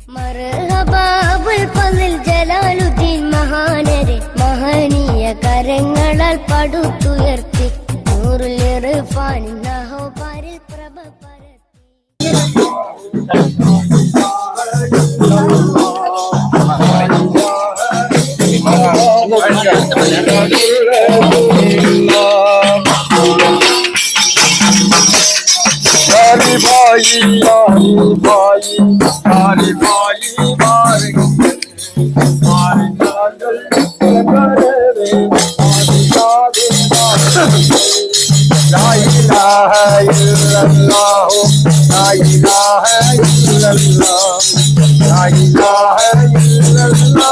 മർഹബാബുൽ ഫളിൽ ജലാലുദ്ദീൻ മഹാനരെ മഹനീയ കരങ്ങളാൽ പടുത്തുയർത്തി നൂറുൽ ഇർഫാൻ നഹോപാരിൽ പ്രഭ പരത്തി. La ilaha illallah, la ilaha illallah, la ilaha illallah.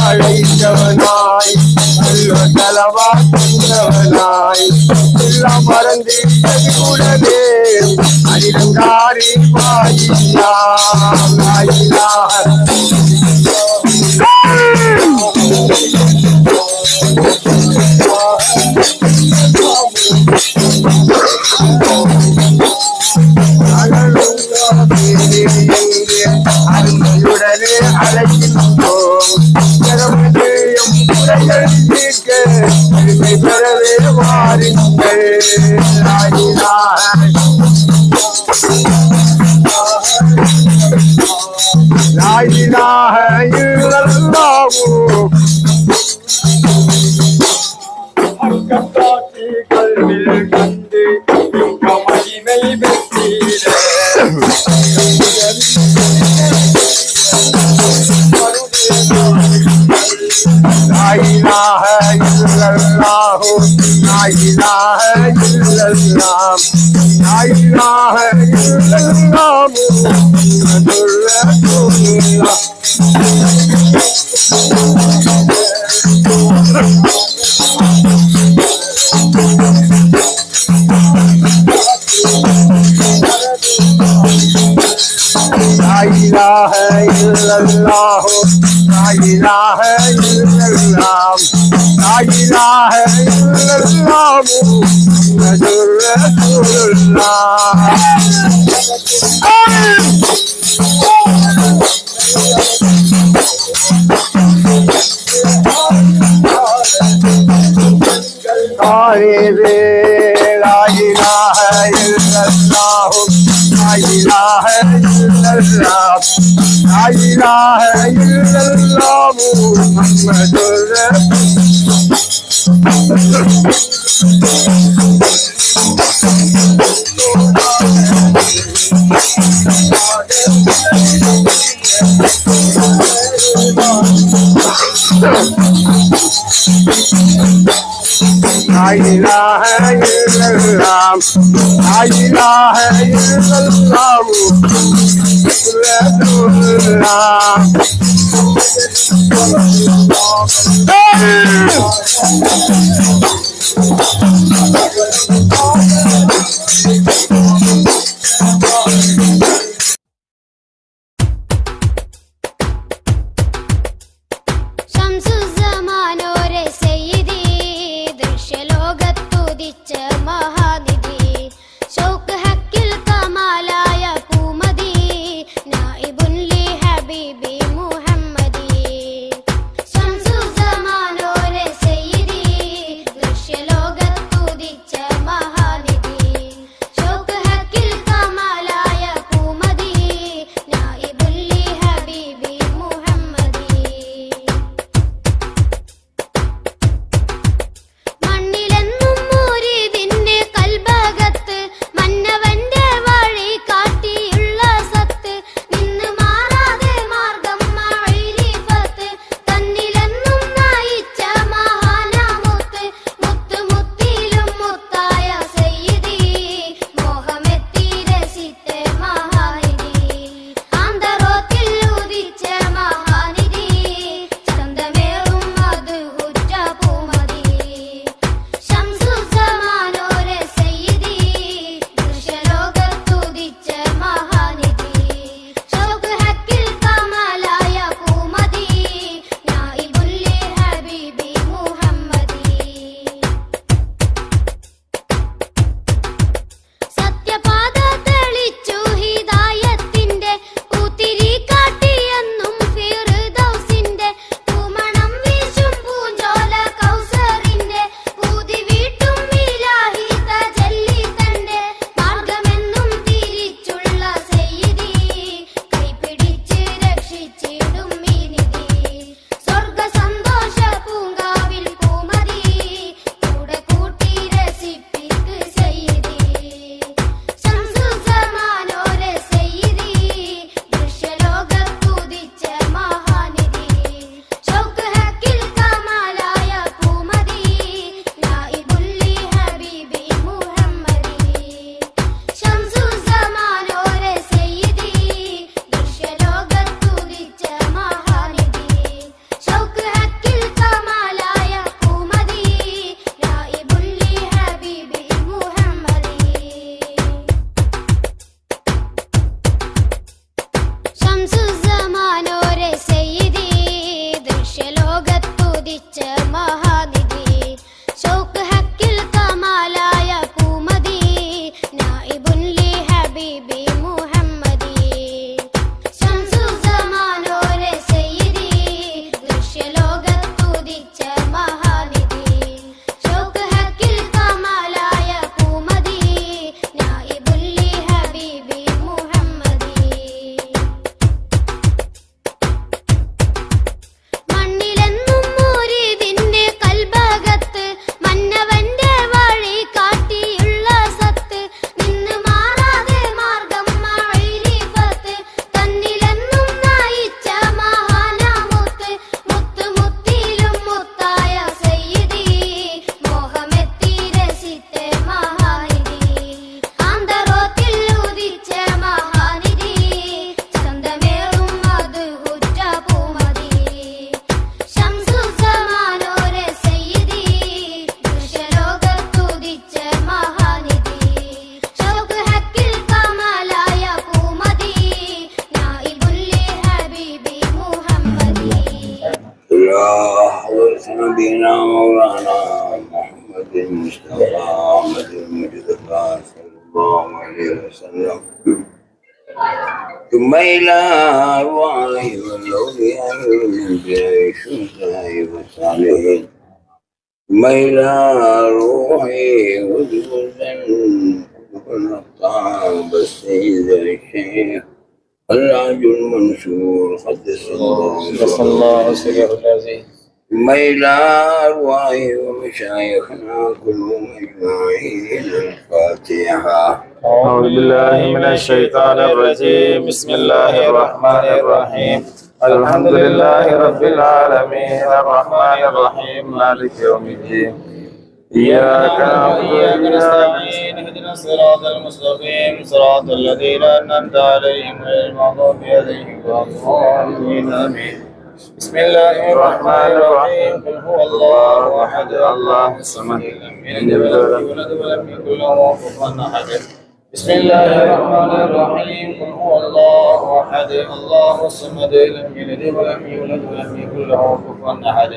அழைத்தவனாய் Thalavai எல்லாம் மறந்தே அடிரங்காரி வாயிலா அருமையுடனே அழைக்கின்றோம் பெறவே வாருங்கள். லா இலாஹ இல்லல்லாஹ் அக்கத்தாக்கி கல்வில் கண்டு மகிமை பெற்றீரே. La ilaha illallah, la ilaha illallah, la ilaha illallah, Muhammadur Rasulullah. La ilaha illallah, la ilaha illallah, la ilaha illallah, Muhammadur Rasulullah. La ilaha illallah, la ilaha illallah, la ilaha illallah, Muhammadur La ilaha illallah, la ilaha illallah, Habibi Muhammadi Shamsu Zaman രസിച്ചിടും ഈ നിധി സ്വർഗ സന്തോഷ പൂങ്കാവിൽ പൂമതി കൂടെ കൂട്ടി രസിപ്പിക്ക് സയ്യിദി ശംസുസമാനോരെ സയ്യിദി ദൃശ്യലോകത്തുദിച്ച മഹാനിധി ഷൗക്ക് ഹക്കിൽ കമാലായ പൂമതി നായിബുല്ലി ഹബീബി മുഹമ്മദി ശംസുസമാനോരെ സയ്യിദി ദൃശ്യലോകത്തുദിച്ച മഹാനിധി ഷൗക്ക് ഹക്കിൽ കമാലായ പൂമതി നായിബുല്ലി ഹബീബി മുഹമ്മദി ശംസുസമാനോരെ സയ്യിദി ദൃശ്യലോകത്തുദിച്ച മഹാനിധി ഷൗക്ക് ഹക്കിൽ കമാലായ പൂമതി നായിബുല്ലി ഹബീബി മുഹമ്മദി ശംസുസമാനോരെ സയ്യിദി ദൃശ്യലോകത്തുദിച്ച മഹാനിധി ഷൗക്ക് ഹക്കിൽ കമാലായ പൂമതി നായിബുല്ലി ഹബീബി മുഹമ്മദി മണ്ണിലെന്നും മുരീദിന്റെ കൽബകത്ത് മന്നവന്റെ വഴി കാട്ടിയുള്ള സത്ത് നിന്ന് മാറാതെ മാർഗം മഅരിഫത്ത് തന്നിലെന്നും നയിച്ച മഹാനാമുത്ത് മുത്ത് മുത്തിലും മുത്തായ സയ്യിദി മോഹമെത്തി രസിച്ച മഹാനിധി ആന്തറോത്തിൽ ഉദിച്ച മഹാനിധി ചന്തമേറും മധുഹുറ്റ പൂമതി ശംസുസമാനോരെ സയ്യിദി ദൃശ്യലോകത്തുദിച്ച മഹാനിധി ഷൗക്ക് ഹക്കിൽ കമാലായ പൂമതി നായിബുല്ലി ഹബീബി മുഹമ്മദി يا حضرة نبينا مولانا محمد المصطفى محمد المجتبى صلى الله عليه وسلم ثم إلى أرواح والأولياء والأنبياء والشهداء والصالحين ثم إلى روح وجودا والأقطاب السيد الشيخ العاج المنشور قدس الله سره العزيز ثم إلى أرواح ومشايخنا كلهم أجمعين الفاتحة. أعوذ بالله من الشيطان الرجيم بسم الله الرحمن الرحيم الحمد لله رب العالمين الرحمن الرحيم مالك يوم الدين إياك نعبد وإياك نستعين اهدنا الصراط المستقيم صراط الذين أنعمت عليهم غير المغضوب عليهم ولا الضالين آمين بسم الله الرحمن الرحيم قل هو الله أحد الله الصمد لم يلد ولم يولد ولم يكن له كفوا أحد بسم الله الرحمن الرحيم قل هو الله أحد الله الصمد لم يلد ولم يولد ولم يكن له كفوا أحد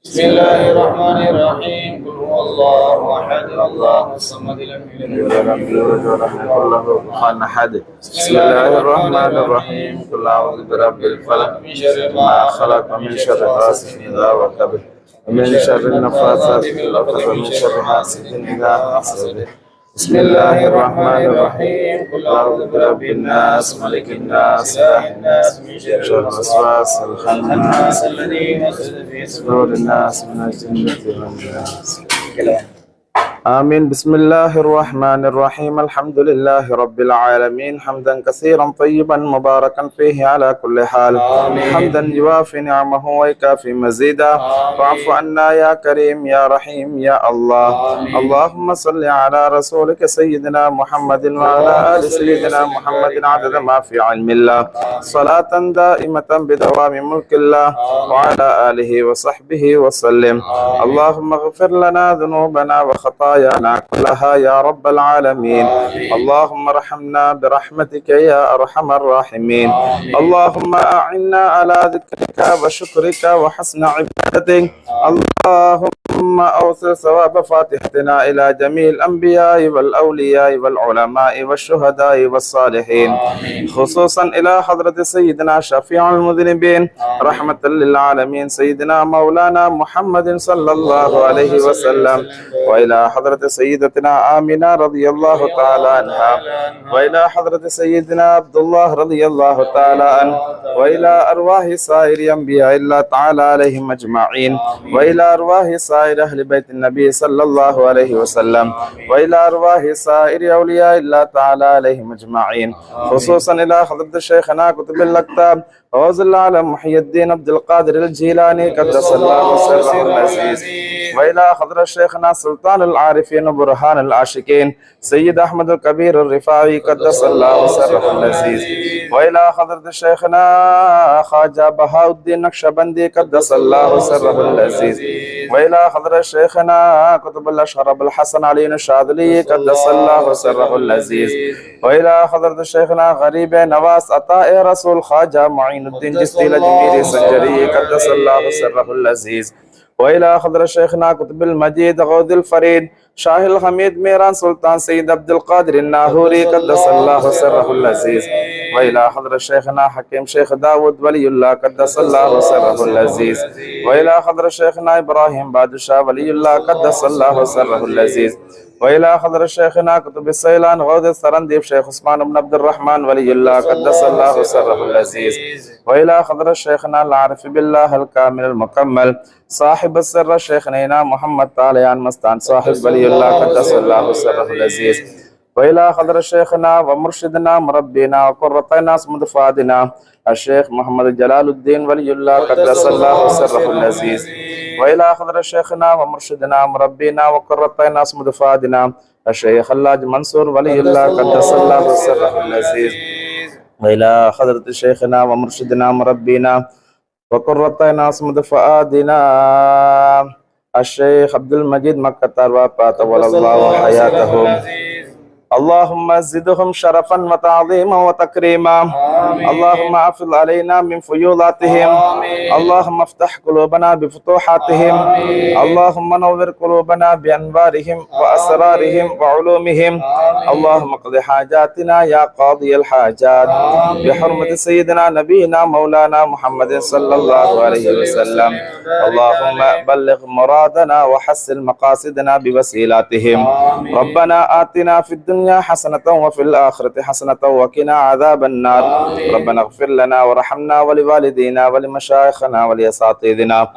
بسم الله الرحمن الرحيم قل هو الله أحد الله الصمد لم يلد ولم يولد ولم يكن له كفوا أحد بسم الله الرحمن الرحيم قل أعوذ برب الفلق من شر ما خلق ومن شر غاسق إذا وقب ومن شر النفاثات في العقد ومن شر حاسد إذا حسد بسم الله الرحمن الرحيم قل أعوذ برب الناس ملك الناس إله الناس من شر الوسواس الخناس الذي يوسوس في صدور الناس من الجنة والناس آمين بسم الله الرحمن الرحيم الحمد لله رب العالمين حمدا كثيرا طيبا مباركا فيه على كل حال حمدا يوافي نعمه ويكافي مزيدا واعف عنا يا كريم يا رحيم يا الله اللهم صل على رسولك سيدنا محمد وعلى آل سيدنا محمد عدد ما في علم الله صلاة دائمة بدوام ملك الله وعلى آله وصحبه وسلم اللهم اغفر لنا ذنوبنا وخطايانا كلها يا رب العالمين اللهم ارحمنا برحمتك يا أرحم الراحمين اللهم أعنا على ذكرك وشكرك وحسن عبادتك اللهم أوصل ثواب فاتحتنا إلى جميع الأنبياء والأولياء والعلماء والشهداء والصالحين، خصوصا إلى حضرة سيدنا شفيع المذنبين رحمة للعالمين سيدنا مولانا محمد صلى الله عليه وسلم، وإلى حضرة سيدتنا آمنة رضي الله تعالى عنها، وإلى حضرة سيدنا عبد الله رضي الله تعالى عنه، وإلى أرواح سائر أنبياء الله تعالى عليهم أجمعين، وإلى أرواح سائر أهل بيت النبي صلى الله عليه وسلم، وإلى أرواح سائر أولياء الله تعالى عليهم أجمعين، خصوصا إلى حضرة شيخنا قطب الأكتاب غوث العالم محي الدين عبد القادر الجيلاني قدس الله سره العزيز، وإلى حضرة شيخنا سلطان العارفين وبرهان العاشقين سيد أحمد الكبير الرفاعي قدس الله سره العزيز، وإلى حضرة شيخنا خواجة بهاء الدين نقشبندي قدس الله سره العزيز، وإلى حضرة شيخنا قطب الأشهر أبو الحسن علي الشاذلي قدس الله سره العزيز، وإلى حضرة شيخنا غريب نواس عطاء رسول خواجة معين الدين جسدي الأجميري سنجري قدس الله سره العزيز، وإلى حضرة شيخنا قطب المجيد غوث الفريد شاه الحميد ميران سلطان سيد عبد القادر الناهوري قدس الله سره العزيز، وإلى حضرة شيخنا حكيم شيخ داود ولي الله قدس الله سره العزيز، وإلى حضرة شيخنا إبراهيم بادشاه ولي الله قدس الله سره العزيز، وإلى حضرة شيخنا قطب السيلان غوث السرنديب شيخ عثمان بن عبد الرحمن ولي الله قدس الله سره العزيز، وإلى حضرة شيخنا العارف بالله الكامل المكمل صاحب السر شيخنا محمد طالعان مستان صاحب ولي الله قدس الله سره العزيز، وإلى حضرة شيخنا ومرشدنا مربينا وقرة عين اسم فؤادنا الشيخ محمد جلال الدين ولي الله قدس الله سره العزيز، وإلى حضرة شيخنا ومرشدنا مربينا وقرة عين اسم فؤادنا الشيخ الحاج منصور ولي الله قدس الله سره العزيز، وإلى حضرة شيخنا ومرشدنا مربينا وقرة عين اسم فؤادنا الشيخ عبد المجيد مكة الوفاة والله حياته، اللهم زدهم شرفا وتعظيما وتكريما، اللهم افض علينا من فيوضاتهم، اللهم افتح قلوبنا بفتوحاتهم، اللهم نور قلوبنا بانوارهم واسرارهم وعلومهم، اللهم اقض حاجاتنا يا قاضي الحاجات بحرمة سيدنا نبينا مولانا محمد صلى الله عليه وسلم، اللهم بلغ مرادنا وحسن مقاصدنا بوسيلاتهم، ربنا آتنا في الدنيا حسنة وفي الآخرة حسنة وقنا عذاب النار، ربنا اغفر لنا ورحمنا ولوالدينا ولمشايخنا ولأساتذتنا،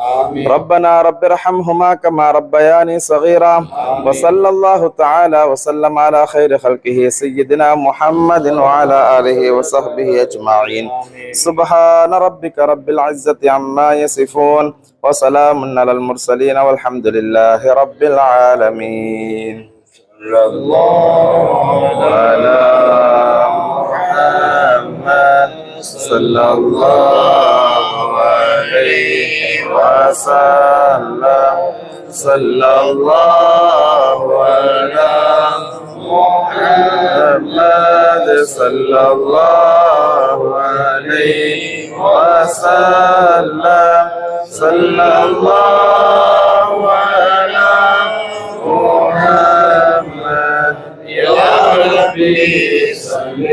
ربنا رب ارحمهما كما ربياني صغيرا، وصلى الله تعالى وسلم على خير خلقه سيدنا محمد وعلى آله وصحبه أجمعين، سبحان ربك رب العزة عما يصفون وسلام على المرسلين والحمد لله رب العالمين. الله على محمد صلى الله عليه وسلم، صلى الله على محمد صلى الله عليه وسلم، صلى الله على محمد يا ربي صل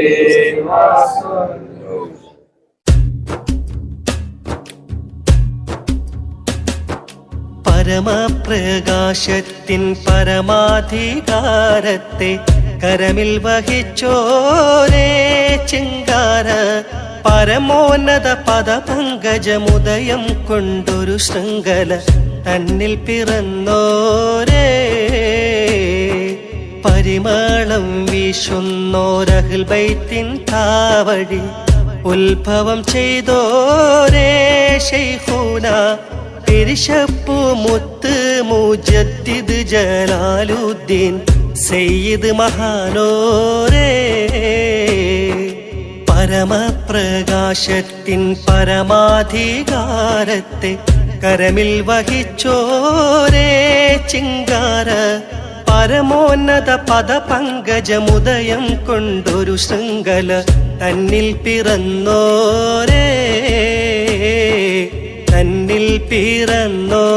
وسلم. പരമപ്രകാശത്തിൻ പരമാധികാരത്തെ കരമിൽ വഹിച്ചോരേ ചിങ്കാര പരമോന്നത പദപങ്കജമുദയം കൊണ്ടൊരു ശൃംഖല തന്നിൽ പിറന്നോരേ പരിമളം വീശുന്നോരഹിൽ ബൈത്തിൻ താവഴി ഉത്ഭവം ചെയ്തോരേ ശൈഖൂന പിരിശപ്പു മുത്ത് മുജദ്ദിദ് ജലാലുദ്ദീൻ സയ്യിദ് മഹാനോരേ പരമപ്രകാശത്തിൻ പരമാധികാരത്തെ കരമിൽ വഹിച്ചോരേ ചിങ്കാര പരമോന്നത പദപങ്കജമുദയം കൊണ്ടൊരു ശൃംഖല തന്നിൽ പിറന്നോരേ തന്നിൽ പിറന്നോ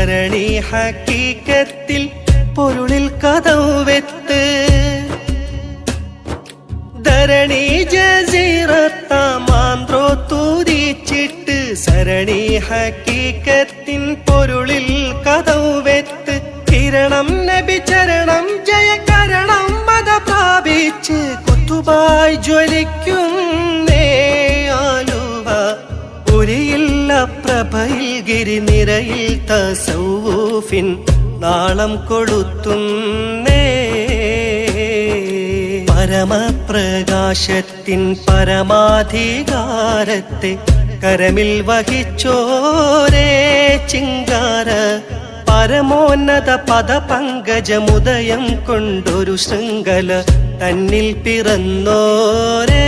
സരണി ഹക്കീക്കത്തിൽ പൊരുളിൽ കഥവെത്ത് ധരണി ജസീറത്താമാന്ത്രോ തൂതിച്ചിട്ട് സരണി ഹക്കീക്കത്തിൻ പൊരുളിൽ കഥവെത്ത് കിരണം നബി ചരണം ജയകരണം മത പ്രാപിച്ച് കുത്തുബായി ജ്വലിക്കുന്നേ ആലുവ ഉരിയില്ല പ്രഭയിൽ ഗിരിനിരയിൽ തസൗഫിൻ നാളം കൊളുത്തുന്നേ പരമപ്രകാശത്തിൻ പരമാധികാരത്തെ കരമിൽ വഹിച്ചോരേ ചിങ്കാര പരമോന്നത പദപങ്കജമുദയം കൊണ്ടൊരു ശൃംഖല തന്നിൽ പിറന്നോരേ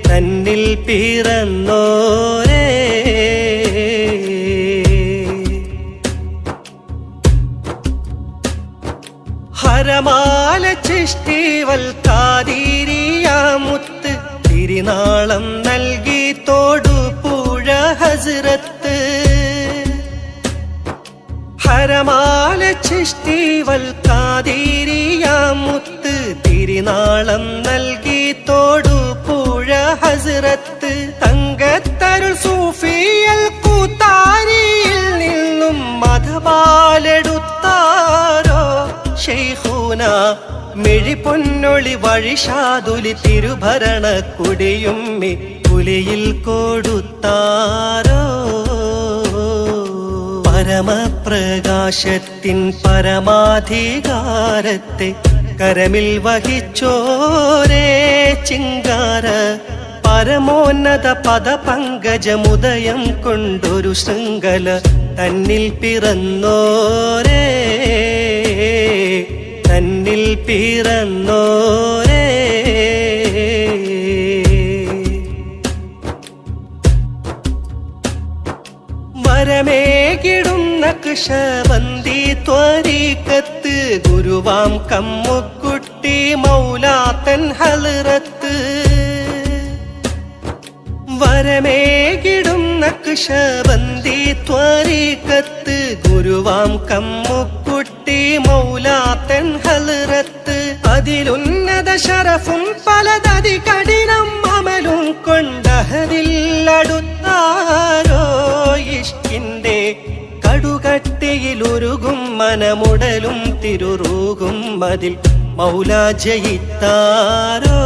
തന്നിൽ പിറന്നോരേ ഹരമാല ചിഷ്ടിവൽ കാതിരിയാമുത്ത് തിരുനാളം നൽകി തോടുപുഴ ഹസ്രത്ത് ഹരമാല ചിഷ്ടിവൽ കാതിരിയാമുത്ത് തിരുനാളം നൽകി തോടുപുഴ ഹസ്രത്ത് തങ്കത്തരുൾ സൂഫിയൽ കൂത്താരിയിൽ നിന്നും മധുപാലെടുത്താരോ ശൈഖൂന മിഴിപൊന്നൊളി വഴിഷാതുലി തിരുഭരണ കുടിയുമ്മി പുലിയിൽ കൊടുത്താരോ പരമപ്രകാശത്തിൻ പരമാധികാരത്തെ കരമിൽ വഹിച്ചോരേ ചിങ്കാര പരമോന്നത പദപങ്കജമുദയം കൊണ്ടൊരു ശൃംഖല തന്നിൽ പിറന്നോരേ തന്നിൽ പിറന്നോരേ വരമേകിടും നക്ഷബന്ദി ത്വരീക്കത്ത് ഗുരുവാം കമ്മുക്കുട്ടി മൗലാത്തൻ ഹൽറത്ത് വരമേകിടും നക്ഷബന്ദി ത്വരീക്കത്ത് ഗുരുവാം കമ്മുക്കുട്ടി മൗലാത്തൻ ഹൽറത്ത് അതിലുന്നത ശരഫും പലതതി കഠിനം അമലും കൊണ്ടഹരില്ലടുത്താരോ ഇഷ്കിന്റെ കടുകട്ടിയിലുരുകും മനമുടലും തിരുറൂകും മതിൽ മൗലാ ജയിത്താരോ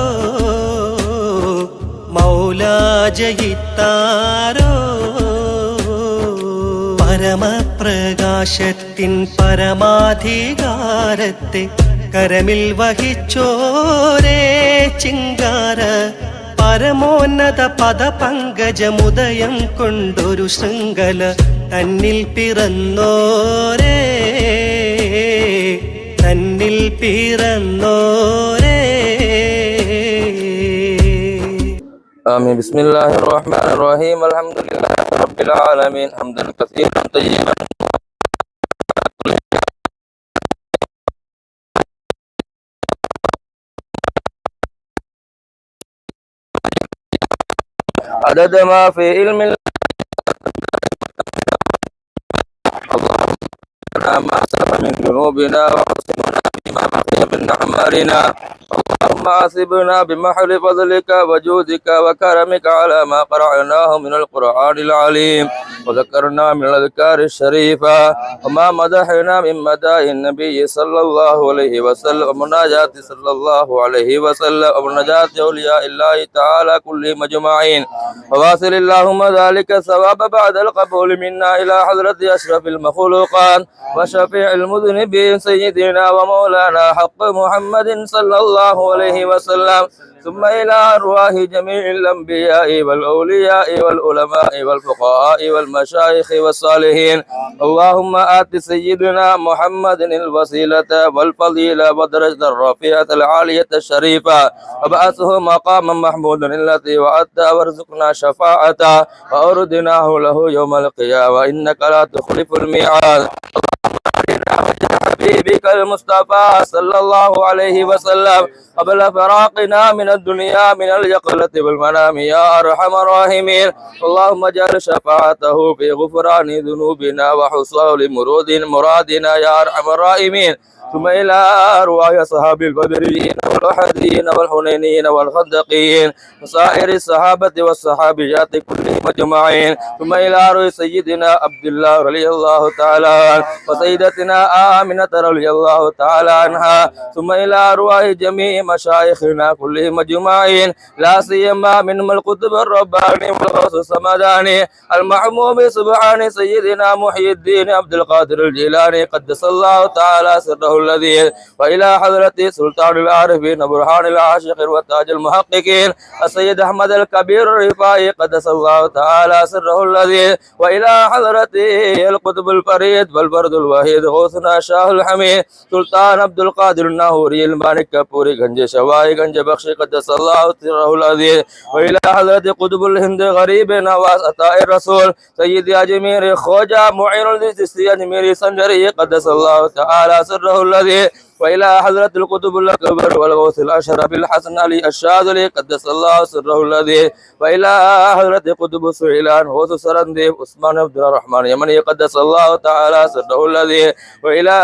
മൗലാ ജയിത്താരോ പരമപ്രകാശത്തിൻ പരമാധികാരത്തെ കരമിൽ വഹിച്ചോരേ ചിങ്കാര പരമോന്നത പദപങ്കജമുദയം കൊണ്ടൊരു ശൃംഖല തന്നിൽ പിറന്നോരേ തന്നിൽ പിറന്നോരേ آمين. بسم الله الرحمن الرحيم. الحمد لله رب العالمين حمدا كثيرا طيبا عدد ما في علم الله. اللهم ما سبق من ذنوبنا وحسننا بما بقي من أعمالنا. اللهم حاسبنا بمحل فضلك وجودك وكرمك على ما قرأناه من القرآن العليم وذكرنا من الأذكار الشريفة وما مدحنا من مداح النبي صلى الله عليه وسلم ومناجاة صلى الله عليه وسلم ومناجاة أولياء الله تعالى كلهم أجمعين. وواصل اللهم ذلك الثواب بعد القبول منا إلى حضرة أشرف المخلوقات وشفيع المذنبين سيدنا ومولانا حق محمد صلى الله عليه وسلم ثم إلى أرواح جميع الأنبياء والأولياء والعلماء والفقهاء والمشايخ والصالحين. اللهم آت سيدنا محمد الوسيلة والفضيلة والدرجة الرفيعة العالية الشريفة وبعثه مقاما محمودا التي وعدته وارزقنا شفاعته وأردناه له يوم القيامة إنك لا تخلف الميعاد. اللهم أرنا وجه حبيبك المصطفى صلى الله عليه وسلم قبل فراقنا من الدنيا من اليقظة والمنام يا أرحم الراحمين. اللهم اجعل شفاعته في غفران ذنوبنا وحصول مرادنا يا أرحم الراحمين. ثم إلى أرواح أصحاب البدريين والأحدين والحنينين والخندقين وسائر الصحابة والصحابيات كلهم أجمعين. ثم إلى أرواح سيدنا عبد الله رضي الله تعالى عنه وسيدتنا آمنة رضي الله تعالى عنها. ثم إلى أرواح جميع مشايخنا كلهم أجمعين، لا سيما منهم القطب الرباني والغوث السمداني المحموم سبحان سيدنا محي الدين عبد القادر الجيلاني قدس الله تعالى سره الذي، وإلى حضرة سلطان العارفين برهان العاشقين وتاج المحققين السيد أحمد الكبير الرفاعي قدس الله تعالى سره الذي، وإلى حضرة القطب الفريد والبرد الوحيد غوثنا شاه الحميد سلطان عبد القادر الناهوري المالك كبوري گنج شوائی گنج بخش قدس الله سره الذي، وإلى حضرة قطب الهند غريب نواز عطاء الرسول سيد أجمير خوجة معين الدستي أجمير سنجري قدس الله تعالى سره الذي، وإلى حضرة القطب الأكبر والغوث الأشرف الحسن علي الشاذلي قدس الله سره الذي، وإلى حضرة قطب سهيلان غوث سرنديب عثمان عبد الرحمن يمني قدس الله تعالى سره الذي، وإلى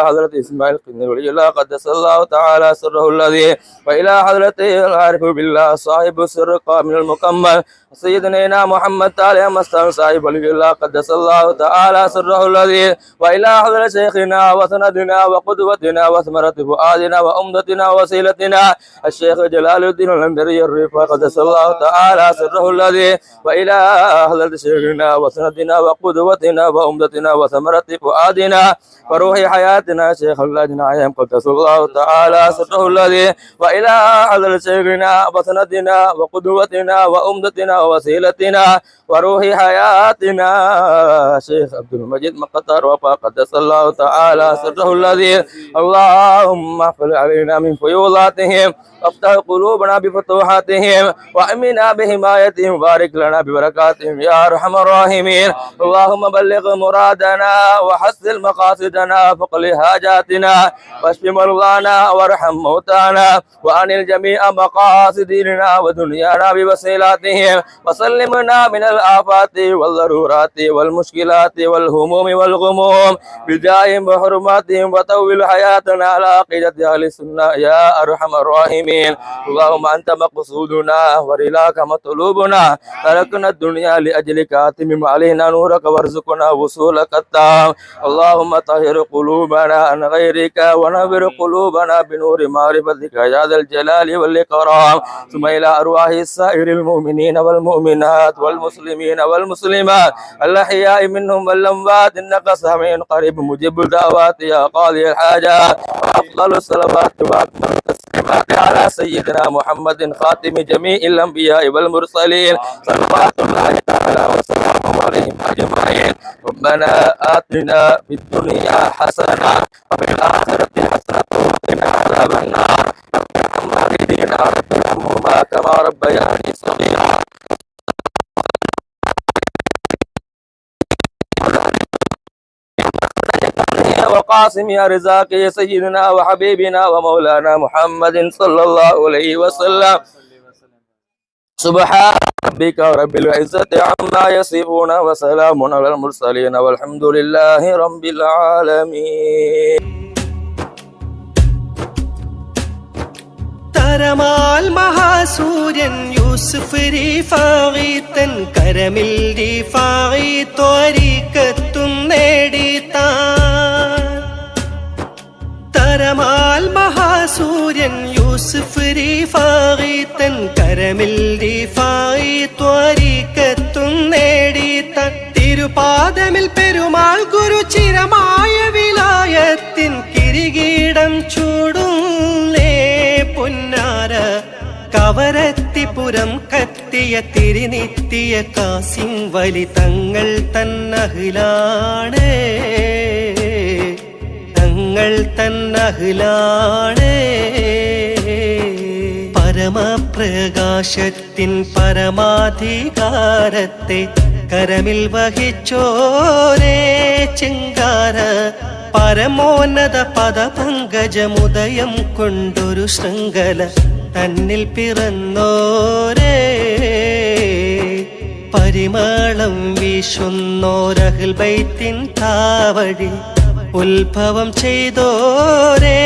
حضرة إسماعيل قندي ولي الله قدس الله تعالى سره الذي، وإلى حضرة العارف بالله صاحب السر من المكمل سيدنا محمد تعالى مستان صاحب ولي الله قدس الله تعالى سره الذي، وإلى حضرة شيخنا وسندنا وقدوتنا وثمرة فؤادنا وأمدتنا وسيلتنا الشيخ جلال الدين الهندري الرفاع قدس الله تعالى سره الذي، وإلى حضرة شيخنا وسندنا وقدوتنا وأمدتنا وثمرة فؤادنا وروح حياتنا شيخ الله نعيم قدس الله تعالى سره الذي، وإلى حضرة شيخنا وسندنا وقدوتنا وأمدتنا وسيلتنا وروح حياتنا شيخ عبد المجيد مقطر وفا قدس الله تعالى سره الذي. اللهم احفظ علينا من فيوضاتهم وافتح قلوبنا بفتوحاتهم وأمنا بحمايتهم وبارك لنا ببركاتهم يا أرحم الراحمين. اللهم بلغ مرادنا وحسن مقاصدنا فقل حاجاتنا واشف مرضانا وارحم موتانا وأنل جميع مقاصدنا ودنيانا بوسيلاتهم وسلمنا من الآفات والضرورات والمشكلات والهموم والغموم بجاههم وحرماتهم وطول حياتنا على عقيدة أهل السنة يا أرحم الراحمين. اللهم أنت مقصودنا ورلاك مطلوبنا تركنا الدنيا لأجلك أتمم علينا نورك وارزقنا وصولك التام. اللهم طهر قلوبنا عن غيرك ونور قلوبنا بنور معرفتك يا ذا الجلال والإكرام. ثم إلى أرواح سائر المؤمنين والمؤمنات والمسلمين والمسلمات الأحياء منهم والأموات إنك سميع قريب مجيب الدعوات يا قاضي الحاجات. وأفضل الصلوات وأكمل التسليمات على سيدنا محمد خاتم جميع الأنبياء والمرسلين صلوات الله تعالى وسلامه عليهم أجمعين. ربنا آتنا في الدنيا حسنة وفي الآخرة حسنة وقنا عذاب النار. رب ارحم والدينا رب ارحمهما كما ربياني صغيرا. وقاسم يا رزاق يا سيدنا وحبيبنا ومولانا محمد صلى الله عليه وسلم. سبحان ربك رب العزة عما يصفون وسلام على المرسلين والحمد لله رب العالمين. തരമാൽ മഹാസൂര്യൻ യൂസുഫ് റിഫാഇ തൻ കരമിൽ റിഫാഇ ത്വരീഖത്തും നേടി താൻ. തരമാൽ മഹാസൂര്യൻ യൂസുഫ് റിഫാഇ തൻ കരമിൽ റിഫാഇ ത്വരീഖത്തും നേടി താൻ. തിരുപാദമിൽ പെരുമാൾ ഗുരു ചിരമായ വിലായത്തിൻ കിരീടം ചൂടും പൊന്നാര കവരത്തിപുരം കത്തിയ തിരിനിത്തിയ കാസിം വലി തങ്ങൾ തന്നഹിലാണ് തങ്ങൾ തന്നഹിലാണ്. പരമപ്രകാശത്തിൻ പരമാധികാരത്തെ കരമിൽ വഹിച്ചോരേ ചിങ്കാര പരമോന്നത പദപങ്കജമുദയം കൊണ്ടൊരു ശൃംഖല തന്നിൽ പിറന്നോരേ പരിമളം വീശുന്നോരഹ്ൽ ബൈത്തിൻ താവഴി ഉത്ഭവം ചെയ്തോരേ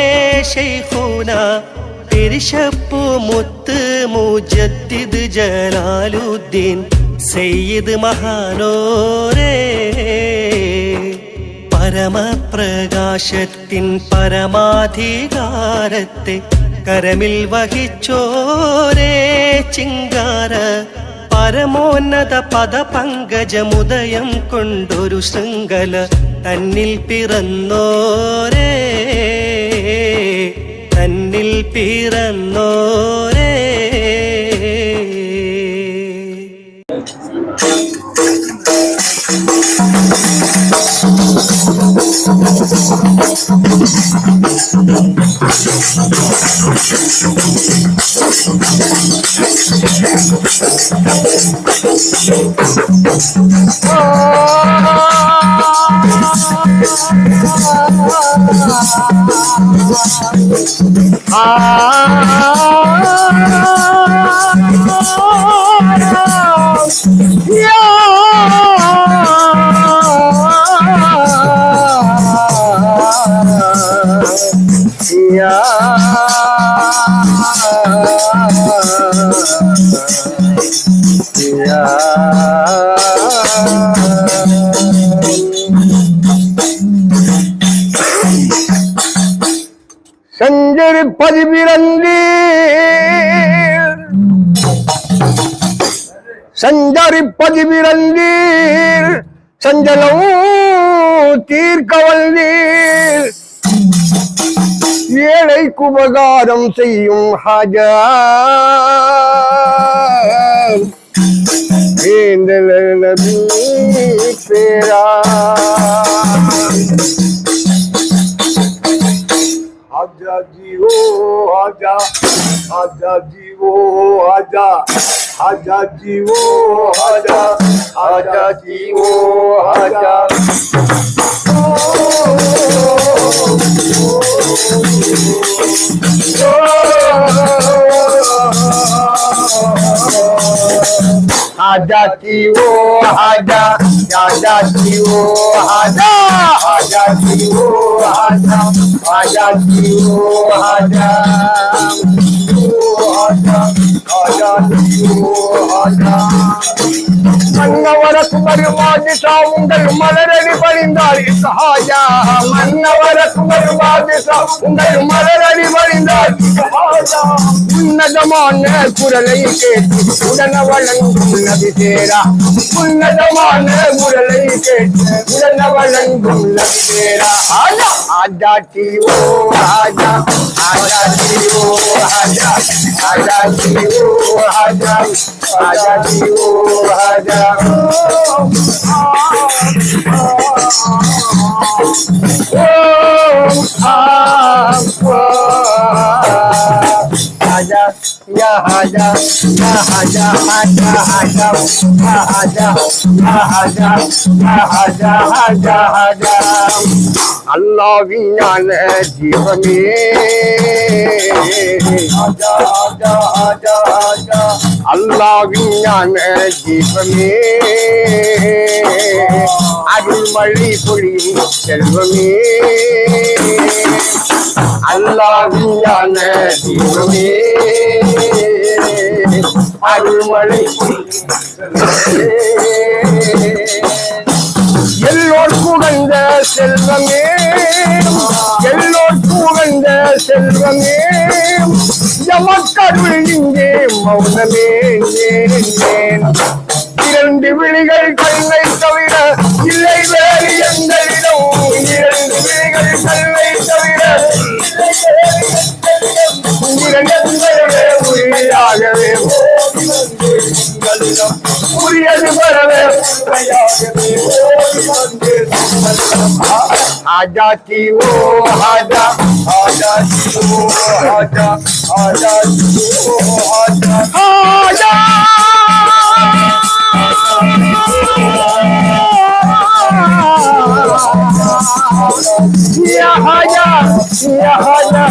ശൈഖൂന തിരിശപ്പു മുത്ത് മുജദ്ദിദ് ജലാലുദ്ദീൻ സയ്യിദ് മഹാനോരേ പരമപ്രകാശത്തിൻ പരമാധികാരത്തെ കരമിൽ വഹിച്ചോരേ ചിങ്കാര പരമോന്നത പദപങ്കജമുദയം കൊണ്ടൊരു ശൃംഖല തന്നിൽ പിറന്നോരേ തന്നിൽ പിറന്നോരേ சஞ்சரிப்பது பிறந்தீர் சஞ்சரிப்பது பிறந்தீர் சஞ்சலம் தீர்க்க வந்தீர் ஏழைக்கு உபகாரம் செய்யும் ஹாஜா நபி பேரா आजा जीवो आजा आजा जीवो आजा आजा जीवो आजा आजा जीवो आजा आजा जीवो आजा आजा जीवो आजा आजा जीवो आजा आजा जीवो आजा आजा आजा जीवो आजा மன்னவரக்கு மருமாதிசா உங்கள் மலரடி பணிந்தார் சஹாஜா மன்னவரக்கு மருமாதிசா உங்கள் மலரடி பணிந்தார் சஹாஜா உன்னதமான குரலை கேட்டு உடன வழங்கும் நபி தேரா உன்னதமான குரலை கேட்டு உடன வழங்கும் நபி தேரா ஆஜா ஆஜா ஜீவோ ஆஜா ஆஜா ஜீவோ ஆஜா ஆஜா ஜீவோ ஆஜா ஆஜா ஜீவோ ஆஜா Haja, ya haja, ya haja, haja, haja, ya haja, ya haja, ya haja, haja, haja. Allah vinyana jivane. Haja, haja, haja, haja. Allah vinyana jivane. Adil mali puri selvame. Allah vinyana jivane. அருள்மழை எல்லோர் புகழ்ந்த செல்வமே எல்லோர் புகழ்ந்த செல்வமே எமக்கருள் இங்கே மௌனமே இரண்டு விழிகள் கண்ணை தவிர இல்லை வேறு எங்களிடம் இரண்டு விழிகள் கண்ணை தவிர உயிராகவே உரியது வரவே ஆஜா की वो आजा आजा की वो आजा आजा की वो आजा आजा யா ஹாஜா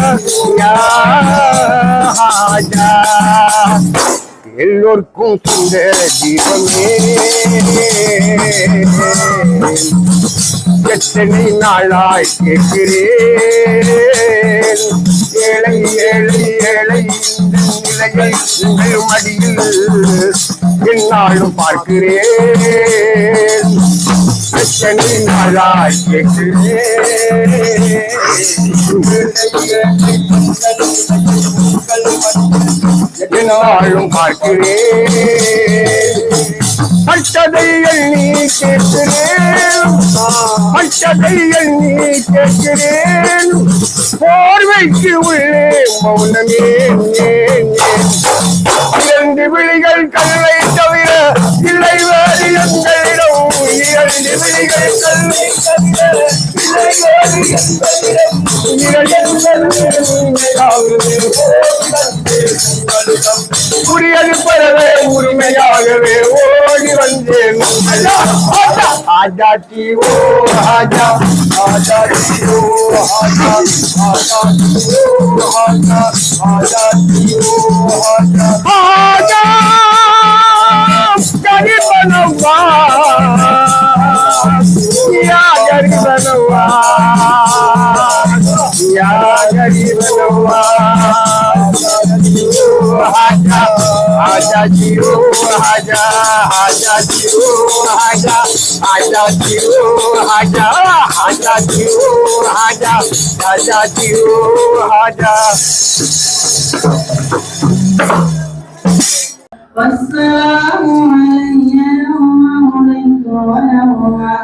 யா ஹாஜா எல்லோர்க்கும் சொந்த தீபமே எத்தனை நாளாய் கேட்கிறேன் ஏழை ஏழை ஏழை இந்த நிலையை உங்கள் மடியில் என்னாலும் பார்க்கிறேன் எத்தனை நாளாய் கேட்கிறேன் என்னாலும் பார்க்கிறேன் பட்டதை எண்ணி கேட்கிறேன் பட்டதை எண்ணி கேட்கிறேன் போர்வைக்கு உள்ளே மௌனமே இரண்டு விழிகள் கல்லை தவிர இல்லை வேறு எங்களிடம் இரண்டு விழிகள் கல்லை தவிர இல்லை வேறு புரியது பரவே உரிமையாகவே ஓடி வந்தேன் ஆஜாத்தி ஓ ஆஜா ஆஜாத்தி ஓ ஆஜா ஆஜாத்தி ஓ ஆஜா ஆஜாத்தி ஓ ஆஜா ஆஜா கரீப் बनवा या गरीब बनवा या गरीब बनवा आजा आजा जियो आजा आजा जियो आजा आजा जियो आजा आजा जियो आजा आजा जियो आजा والسلام علي يوم ولدت ويوم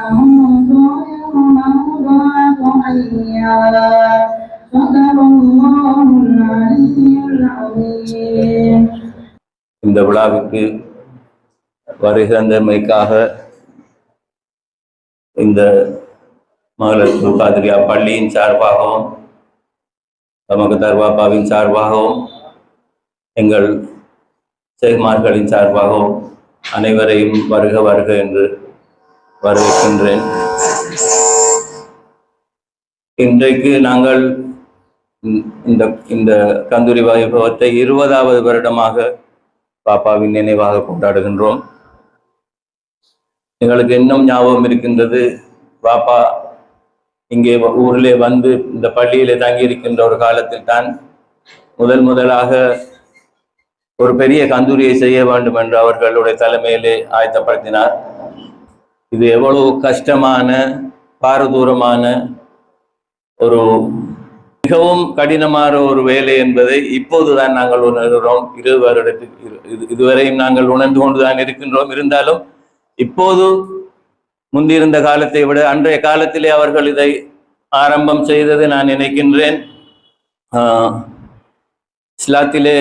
أموت ويوم أبعث حيا صدق الله العلي العظيم. இந்த விழாவுக்கு வருகின்றமைக்காக இந்த மகளிர் காதிரியா பள்ளியின் சார்பாகவும் நமக்கு தர்வாபாவின் சார்பாகவும் எங்கள் சேகுமார்களின் சார்பாகவும் அனைவரையும் வருக வருக என்று வரவேற்கின்றேன். இன்றைக்கு நாங்கள் இந்த கந்தூரி வைபவத்தை 20வது வருடமாக பாப்பாவின் நினைவாக கொண்டாடுகின்றோம். எங்களுக்கு இன்னும் ஞாபகம் இருக்கின்றது, பாப்பா இங்கே ஊரிலே வந்து இந்த பள்ளியிலே தங்கியிருக்கின்ற ஒரு காலத்தில் தான் முதலாக ஒரு பெரிய கந்தூரியை செய்ய வேண்டும் என்று அவர்களுடைய தலைமையிலே ஆயத்தப்படுத்தினார். இது எவ்வளவு கஷ்டமான பாரதூரமான ஒரு மிகவும் கடினமான ஒரு வேலை என்பதை இப்போதுதான் நாங்கள் உணர்கிறோம். 20 வருடத்துக்கு இதுவரையும் நாங்கள் உணர்ந்து கொண்டுதான் இருக்கின்றோம். இருந்தாலும் இப்போது முந்திருந்த காலத்தை விட அன்றைய காலத்திலே அவர்கள் இதை ஆரம்பம் செய்தது நான் நினைக்கின்றேன். இஸ்லாத்திலே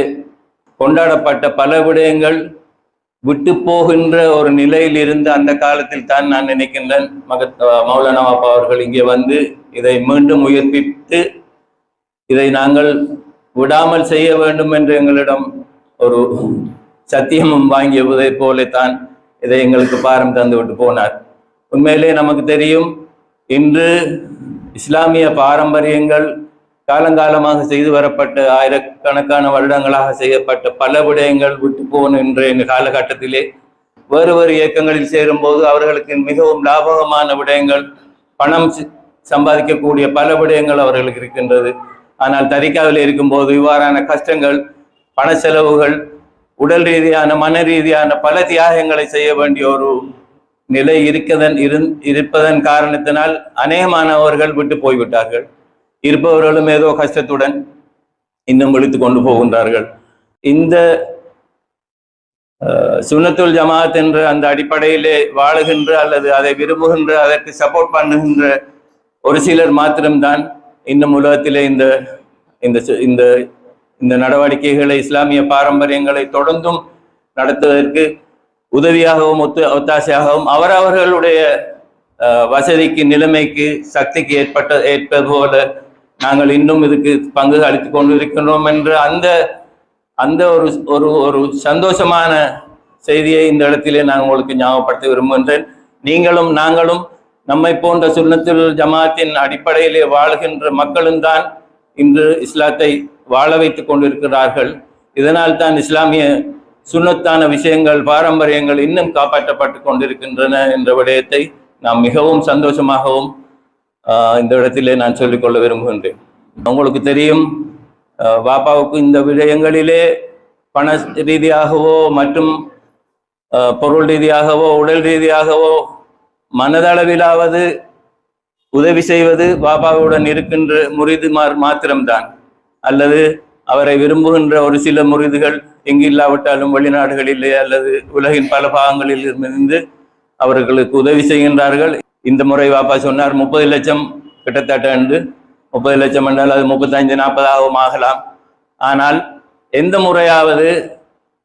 கொண்டாடப்பட்ட பல விடயங்கள் விட்டு போகின்ற ஒரு நிலையில் இருந்து அந்த காலத்தில் தான் நான் நினைக்கின்றேன் மௌலானா பாப்பா அவர்கள் இங்கே வந்து இதை மீண்டும் உயிர்ப்பித்து இதை நாங்கள் விடாமல் செய்ய வேண்டும் என்று எங்களிடம் ஒரு சத்தியமும் வாங்கியதை போலத்தான் இதை எங்களுக்கு பாரம் தந்து விட்டு போனார். உண்மையிலே நமக்கு தெரியும், இன்று இஸ்லாமிய பாரம்பரியங்கள் காலங்காலமாக செய்து வரப்பட்ட ஆயிரக்கணக்கான வருடங்களாக செய்யப்பட்ட பல விடயங்கள் விட்டு போன இன்றைய காலகட்டத்திலே வேறு வேறு இயக்கங்களில் சேரும்போது அவர்களுக்கு மிகவும் லாபகமான விடயங்கள், பணம் சம்பாதிக்கக்கூடிய பல விடயங்கள் அவர்களுக்கு இருக்கின்றது. ஆனால் தரிகாவில் இருக்கும்போது இவ்வாறான கஷ்டங்கள், பண செலவுகள், உடல் ரீதியான மன ரீதியான பல தியாகங்களை செய்ய வேண்டிய ஒரு நிலை இருப்பதன் காரணத்தினால் அநேகமானவர்கள் விட்டு போய்விட்டார்கள். இருப்பவர்களும் ஏதோ கஷ்டத்துடன் இன்னும் விழித்து கொண்டு போகின்றார்கள். இந்த சுன்னத்துல் ஜமாத் என்ற அந்த அடிப்படையிலே வாழுகின்ற அல்லது அதை விரும்புகின்ற, அதற்கு சப்போர்ட் பண்ணுகின்ற ஒரு சிலர் மாத்திரம்தான் இன்னும் உலகத்திலே இந்த இந்த இந்த நடவடிக்கைகளை, இஸ்லாமிய பாரம்பரியங்களை தொடர்ந்தும் நடத்துவதற்கு உதவியாகவும் ஒத்தாசையாகவும் அவரவர்களுடைய வசதிக்கு, நிலைமைக்கு, சக்திக்கு ஏற்பது போல நாங்கள் இன்னும் இதுக்கு பங்கு அளித்துக் கொண்டு இருக்கின்றோம் என்ற அந்த ஒரு சந்தோஷமான செய்தியை இந்த இடத்திலே நான் உங்களுக்கு ஞாபகப்படுத்த விரும்புகின்றேன். நீங்களும் நாங்களும் நம்மை போன்ற சுன்னத்துல் ஜமாத்தின் அடிப்படையிலே வாழ்கின்ற மக்களும் தான் இன்று இஸ்லாத்தை வாழ வைத்துக் கொண்டிருக்கிறார்கள். இதனால் தான் இஸ்லாமிய சுன்னத்தான விஷயங்கள், பாரம்பரியங்கள் இன்னும் காப்பாற்றப்பட்டு கொண்டிருக்கின்றன என்ற விடயத்தை நாம் மிகவும் சந்தோஷமாகவும் இந்த இடத்திலே நான் சொல்லிக்கொள்ள விரும்புகின்றேன். உங்களுக்கு தெரியும், பாப்பாவுக்கு இந்த விடயங்களிலே பண ரீதியாகவோ மற்றும் பொருள் ரீதியாகவோ உடல் ரீதியாகவோ மனதளவிலாவது உதவி செய்வது பாபாவுடன் இருக்கின்ற முறிதுமார் மாத்திரம்தான், அல்லது அவரை விரும்புகின்ற ஒரு சில முறிதுகள் எங்கு இல்லாவிட்டாலும் வெளிநாடுகளிலே அல்லது உலகின் பல பாகங்களில் இருந்து அவர்களுக்கு உதவி செய்கின்றார்கள். இந்த முறை பாப்பா சொன்னார் 30 லட்சம் கிட்டத்தட்ட என்று. 30 லட்சம் என்றால் அது 35-40 ஆகலாம். ஆனால் எந்த முறையாவது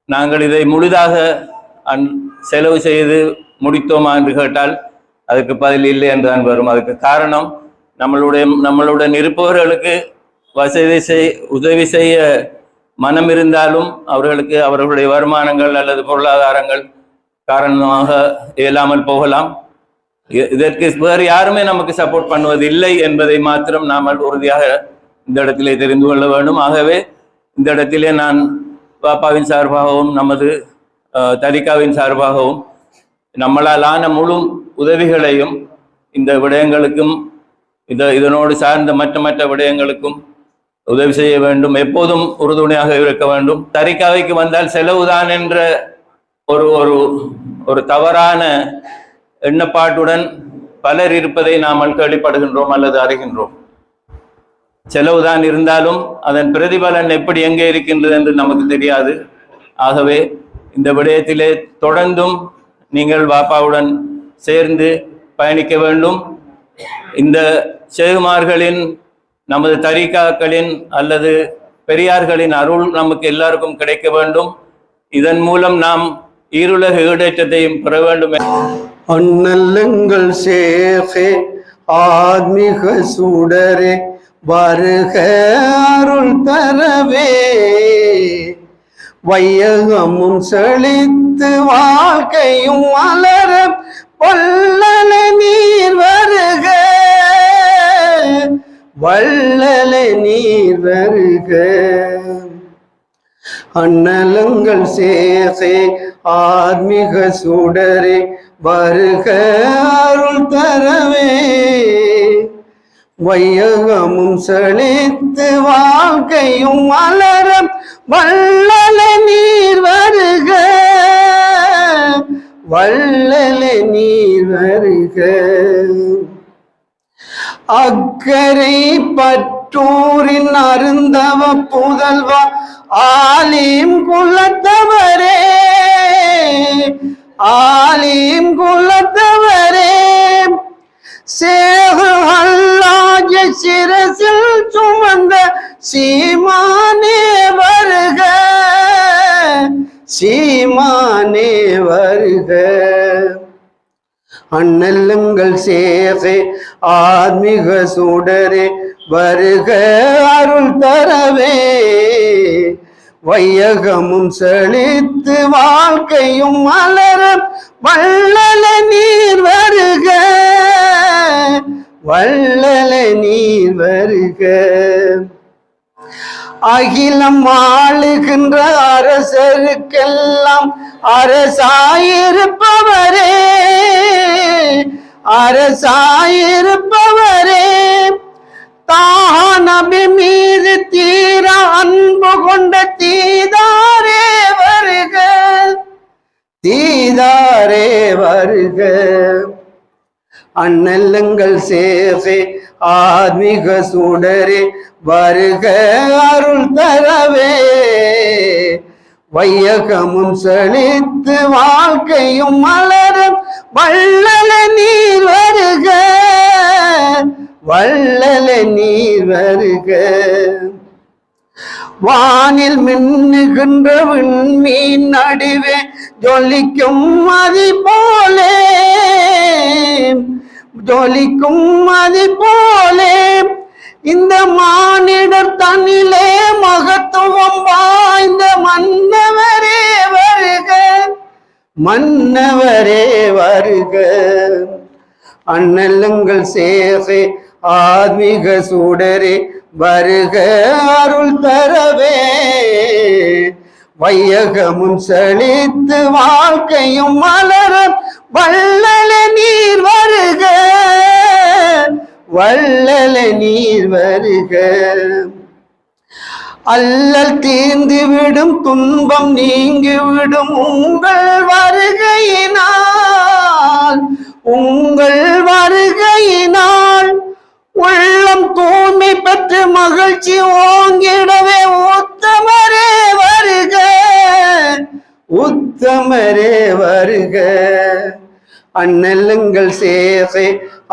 நாங்கள் இதை முழுதாக செலவு செய்து முடித்தோமா என்று கேட்டால் அதுக்கு பதில் இல்லை என்றுதான் வரும். அதுக்கு காரணம் நம்மளுடன் இருப்பவர்களுக்கு உதவி செய்ய மனம் இருந்தாலும் அவர்களுக்கு அவர்களுடைய வருமானங்கள் அல்லது பொருளாதாரங்கள் காரணமாக இயலாமல் போகலாம். இதற்கு வேறு யாருமே நமக்கு சப்போர்ட் பண்ணுவது இல்லை என்பதை மாத்திரம் நாம் உறுதியாக இந்த இடத்திலே தெரிந்து கொள்ள வேண்டும். ஆகவே இந்த இடத்திலே நான் பாப்பாவின் சார்பாகவும் நமது தரிகாவின் சார்பாகவும் நம்மளாலான முழு உதவிகளையும் இந்த விடயங்களுக்கும் இதனோடு சார்ந்த மற்ற விடயங்களுக்கும் உதவி செய்ய வேண்டும். எப்போதும் உறுதுணையாக இருக்க வேண்டும். தரிகாவைக்கு வந்தால் செலவுதான் என்ற ஒரு தவறான எண்ணப்பாட்டுடன் பலர் இருப்பதை நாம் கேள்விப்படுகின்றோம் அல்லது அறிகின்றோம். செலவுதான் இருந்தாலும் அதன் பிரதிபலன் எப்படி எங்கே இருக்கின்றது என்று நமக்கு தெரியாது. ஆகவே இந்த விடயத்திலே தொடர்ந்தும் நீங்கள் பாப்பாவுடன் சேர்ந்து பயணிக்க வேண்டும். இந்த ஷேகுமார்களின், நமது தரிகாக்களின் அல்லது பெரியார்களின் அருள் நமக்கு எல்லாருக்கும் கிடைக்க வேண்டும். இதன் மூலம் நாம் ஈருலக ஈடேற்றத்தையும் பெற வேண்டும். அண்ணல்லுங்கள் ஷேகே ஆத்மிக சுடரே வருக அருள் தரவே, வையகமும் செழித்து வாழ்க்கையும் மலர வள்ளல நீர் வருக, வள்ளல நீர் வருக. அண்ணலங்கள் சேசே ஆத்மிக சுடரே வருக அருள் தரவே, வையகமும் செழித்து வாழ்க்கையும் மலர வள்ளல நீர் வருக, வள்ளல நீர் வருக. அக்கரை பற்றூரின் அருந்தவ புதல்வா ஆலீம் குலத்தவரே, ஆலீம் குலத்தவரே, சேக அல்லாஜ சிரசில் சுமந்த சீமானே வருக, சீமானே வருக. அண்ணலுங்கள் சேகே ஆத்மிக சுடரே வருக அருள் தரவே, வையகமும் செழித்து வாழ்க்கையும் மலர வள்ளல நீர் வருக, வள்ளல நீர் வருக. அகிலம் ஆளுகின்ற அரசருக்கெல்லாம் அரசாயிருப்பவரே, அரசாயிருப்பவரே, தானபி மீது தீர அன்பு கொண்ட தீதாரே வருக, தீதாரே வருக. அண்ணலுங்கள் சேசே ஆத்மிக சுடரே வருக அருள் தரவே, வையகமும் செழித்து வாழ்க்கையும் மலர வள்ளல நீர் வருக, வள்ளல நீர் வருக. வானில் மின்னுகின்ற விண்மீன் நடுவே ஜொலிக்கும் மதி போலே, ஜொலிக்கும் மதி போலே, இந்த மானிடர் தன்னிலே மகத்துவம் வாய்ந்த மன்னவரே வருக, மன்னவரே வருக. அண்ணலுங்கள் சேசே ஆத்மிக சுடரே வருக அருள் தரவே வையகமும் செழித்து வாழ்க்கையும் மலர வள்ளல நீர் வருக வள்ளல நீர் வருக அல்லல் தீர்ந்துவிடும் துன்பம் நீங்கிவிடும் உங்கள் வருகையினால் உள்ளம் தூய்மை பெற்று மகிழ்ச்சி ஓங்கிடவே உத்தமரே வருக அண்ணலுங்கள் சேசே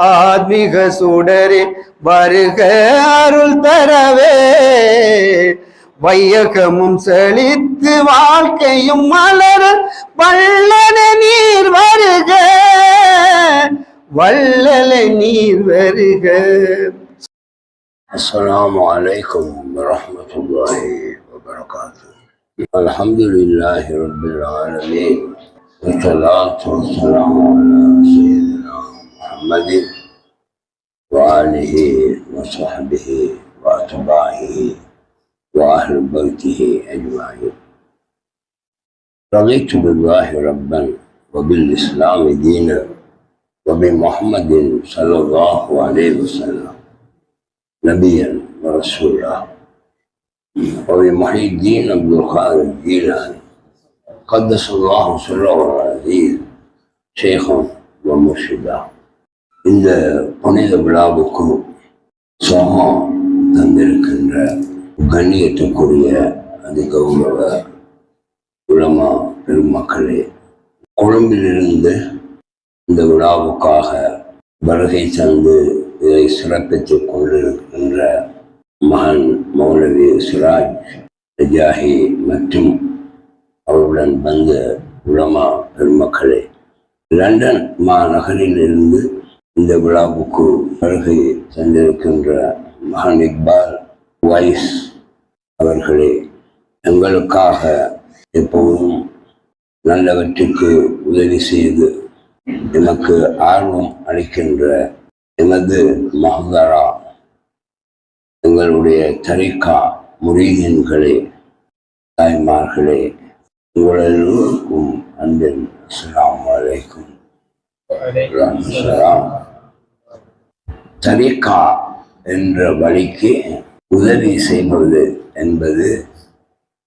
ஆத்மீக சுடரே வருக அருள் தரவே வையகமும் செழித்து வாழ்க்கையும் மலர வள்ளல நீர் வருக வள்ளல நீர் வருக. அஸ்ஸலாமு அலைக்கும் வரஹ்மத்துல்லாஹி வபரகாத்துஹு. அல்ஹம்துலில்லாஹி ரப்பில் ஆலமீன். வஸ்ஸலாத்து வஸ்ஸலாமு அலா சய்யிதினா முஹம்மதின் وآله وصحبه وأتباعه وأهل بيته أجمعين. رضيت بالله ربا وبالإسلام دينا وبمحمد صلى الله عليه وسلم نبيا ورسولا وبمحي الدين عبد القادر الجيلاني قدس الله سره العزيز شيخا ومرشدا. இந்த புனித விழாவுக்கு சோகம் தந்திருக்கின்ற கண்ணியத்துக்குரிய அதிகௌரவ உலமா பெருமக்களே, கொழும்பிலிருந்து இந்த விழாவுக்காக வருகை தந்து இதை சிறப்பித்துக் கொண்டிருக்கின்ற மகன் மௌலவி சிராஜ் ரஜாஹி மற்றும் அவருடன் வந்த உலமா பெருமக்களே, லண்டன் மாநகரிலிருந்து இந்த விழாவுக்கு வருகை தந்திருக்கின்ற மகன் இக்பால் வைஸ் அவர்களே, எங்களுக்காக எப்போதும் நல்லவற்றுக்கு உதவி செய்து எனக்கு ஆர்வம் அளிக்கின்ற எமது மஹதரா எங்களுடைய தரிகா முரீதீன்களே, தாய்மார்களே, உங்களெல்லோருக்கும் அன்பின் அஸ்ஸலாமு அலைக்கும். தரிகா என்ற வழிக்கு உதவி செய்வது என்பது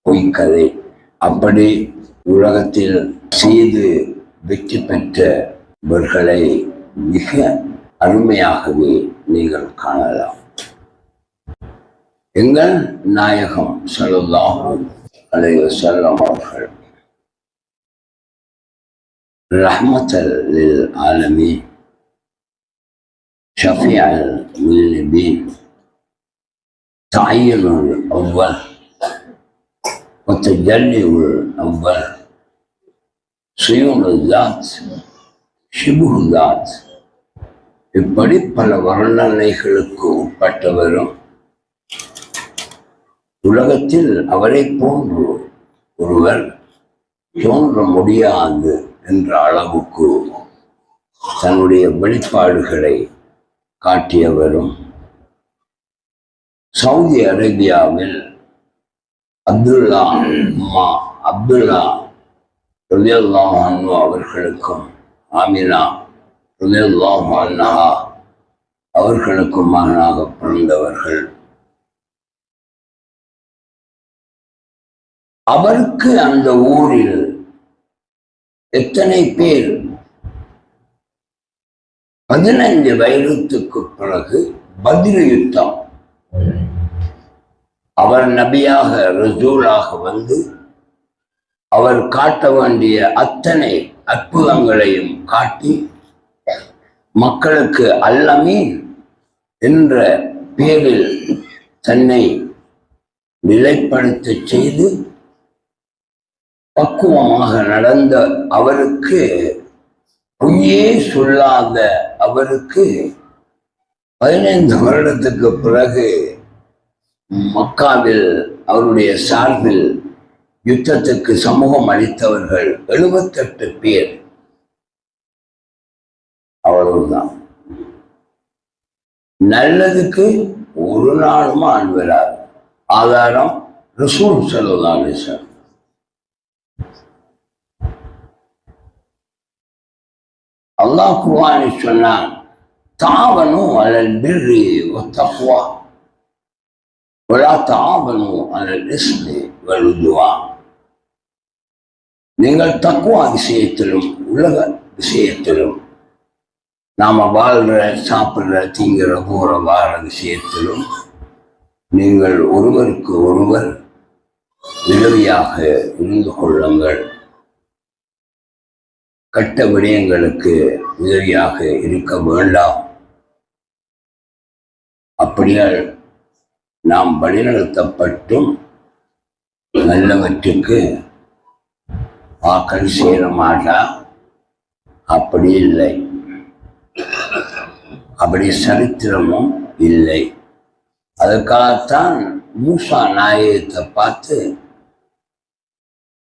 பொய்க்கதை. அப்படி உலகத்தில் செய்து வெற்றி பெற்றவர்களை மிக அருமையாகவே நீங்கள் காணலாம். எங்கள் நாயகம் ஸல்லல்லாஹு அலைஹி வஸல்லம் அவர்கள் ரஹ்மத்தல் லில் ஆலமீன் ஷஃபீஅல் முذنبين تعيين الأول وتجلي الأول صيون الذات شبه الذات இப்படி பல வர்ணனைகளுக்கு உட்பட்டவரும் உலகத்தில் அவரை போன்று ஒருவர் தோன்ற முடியாது என்ற அளவுக்கு தன்னுடைய வெளிப்பாடுகளை காட்டியவரும், சவுதி அரேபியாவில் அப்துல்லா ரலியல்லாஹு அன்ஹு அவர்களுக்கும் ஆமினா ரலியல்லாஹு அன்ஹா அவர்களுக்கும் மகனாக பிறந்தவர்கள். அவருக்கு அந்த ஊரில் எத்தனை பேர் 15 வயதுக்கு பிறகு பத்ர் யுத்தம், அவர் நபியாக ரசூலாக வந்து அவர் காட்ட வேண்டிய அத்தனை அற்புதங்களையும் காட்டி மக்களுக்கு அல்லமீன் என்ற பேரில் தன்னை நிலைப்படுத்த செய்து பக்குவமாக நடந்த அவருக்கு, பொய்யே சொல்லாத அவருக்கு 15 வருடத்துக்கு பிறகு மக்காவில் அவருடைய சார்பில் யுத்தத்துக்கு சமூகம் அளித்தவர்கள் 78 பேர். அவ்வளவுதான். நல்லதுக்கு ஒரு நாளும் ஆள் வராது. ஆதாரம் ரசூல் ஸல்லல்லாஹு அலைஹி வஸல்லம். அல்லாஹ் குர்ஆனில் சொன்னான், தாவனு அலல் பிர்ரி வத்தக்வா வலா தாவனு அலல் இஸ்மி வல் உத்வான். நீங்கள் தக்வா விஷயத்திலும் உலக விஷயத்திலும், நாம வாழ்ற சாப்பிட்ற திங்கிற போற வாழ விஷயத்திலும் நீங்கள் ஒருவருக்கு ஒருவர் உதவியாக இருந்து கொள்ளுங்கள். கட்ட விடயங்களுக்கு உதவியாக இருக்க வேண்டாம். அப்படியால் நாம் வழிநடத்தப்பட்டும் நல்லவற்றுக்கு வாக்கள் சேர மாட்டா. அப்படி இல்லை, அப்படி சரித்திரமும் இல்லை. அதுக்காகத்தான் மூசா நாயகத்தை பார்த்து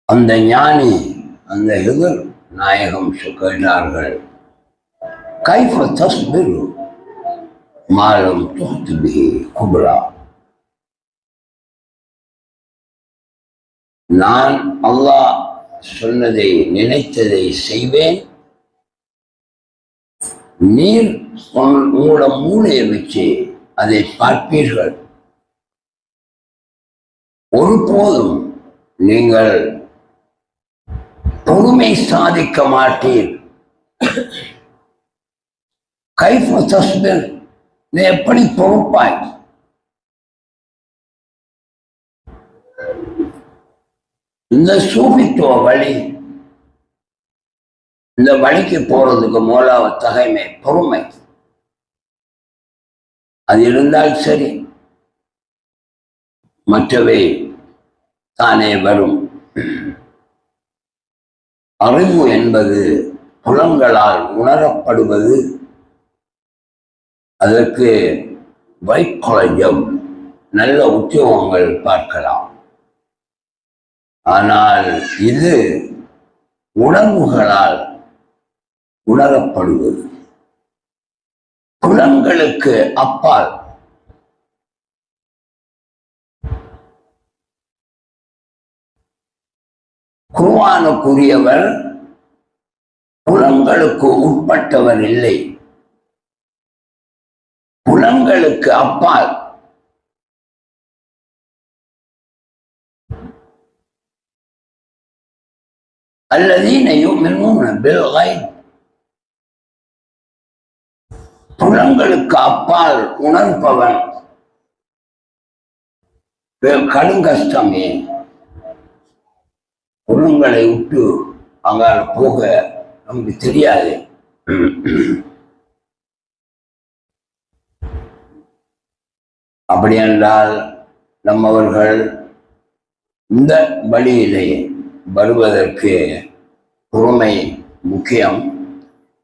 அந்த ஞானி, அந்த ஹிதர் நாயகம் கேட்டார்கள், கைஃப தஸ்பிரு மாலம் துஹ்து பிஹி குப்ரா. நான் அல்லாஹ் சொன்னதை நினைத்ததை செய்வேன், நீர் உங்களோட மூளையை வச்சு அதை பார்ப்பீர்கள், ஒருபோதும் நீங்கள் பொறுமை சாதிக்க மாட்டீர். கைஃப தஸ்பிர், நீ எப்படி பொறுப்பாய்? இந்த சூஃபித்துவ வழி, இந்த வழிக்கு போறதுக்கு மூலாவது தகைமை பொறுமை. அது இருந்தால் சரி, மற்றவை தானே வரும். அறிவு என்பது புலன்களால் உணரப்படுவது. அதற்கு வைக்கோலம், நல்ல உத்தியோகங்கள் பார்க்கலாம். ஆனால் இது உணர்வுகளால் உணரப்படுவது, புலன்களுக்கு அப்பால். குர்ஆனுக்குரியவர் புலன்களுக்கு உட்பட்டவர் இல்லை, புலன்களுக்கு அப்பால். அல்லதீன யுமினூன பில் கைப், புலன்களுக்கு அப்பால் உணர்பவன். கடுங்கஷ்டமே, புலன்களை விட்டு அங்கால போக நமக்கு தெரியாது. அப்படி என்றால் நம்மவர்கள் இந்த வழியிலே வருவதற்கு பொறுமை முக்கியம்.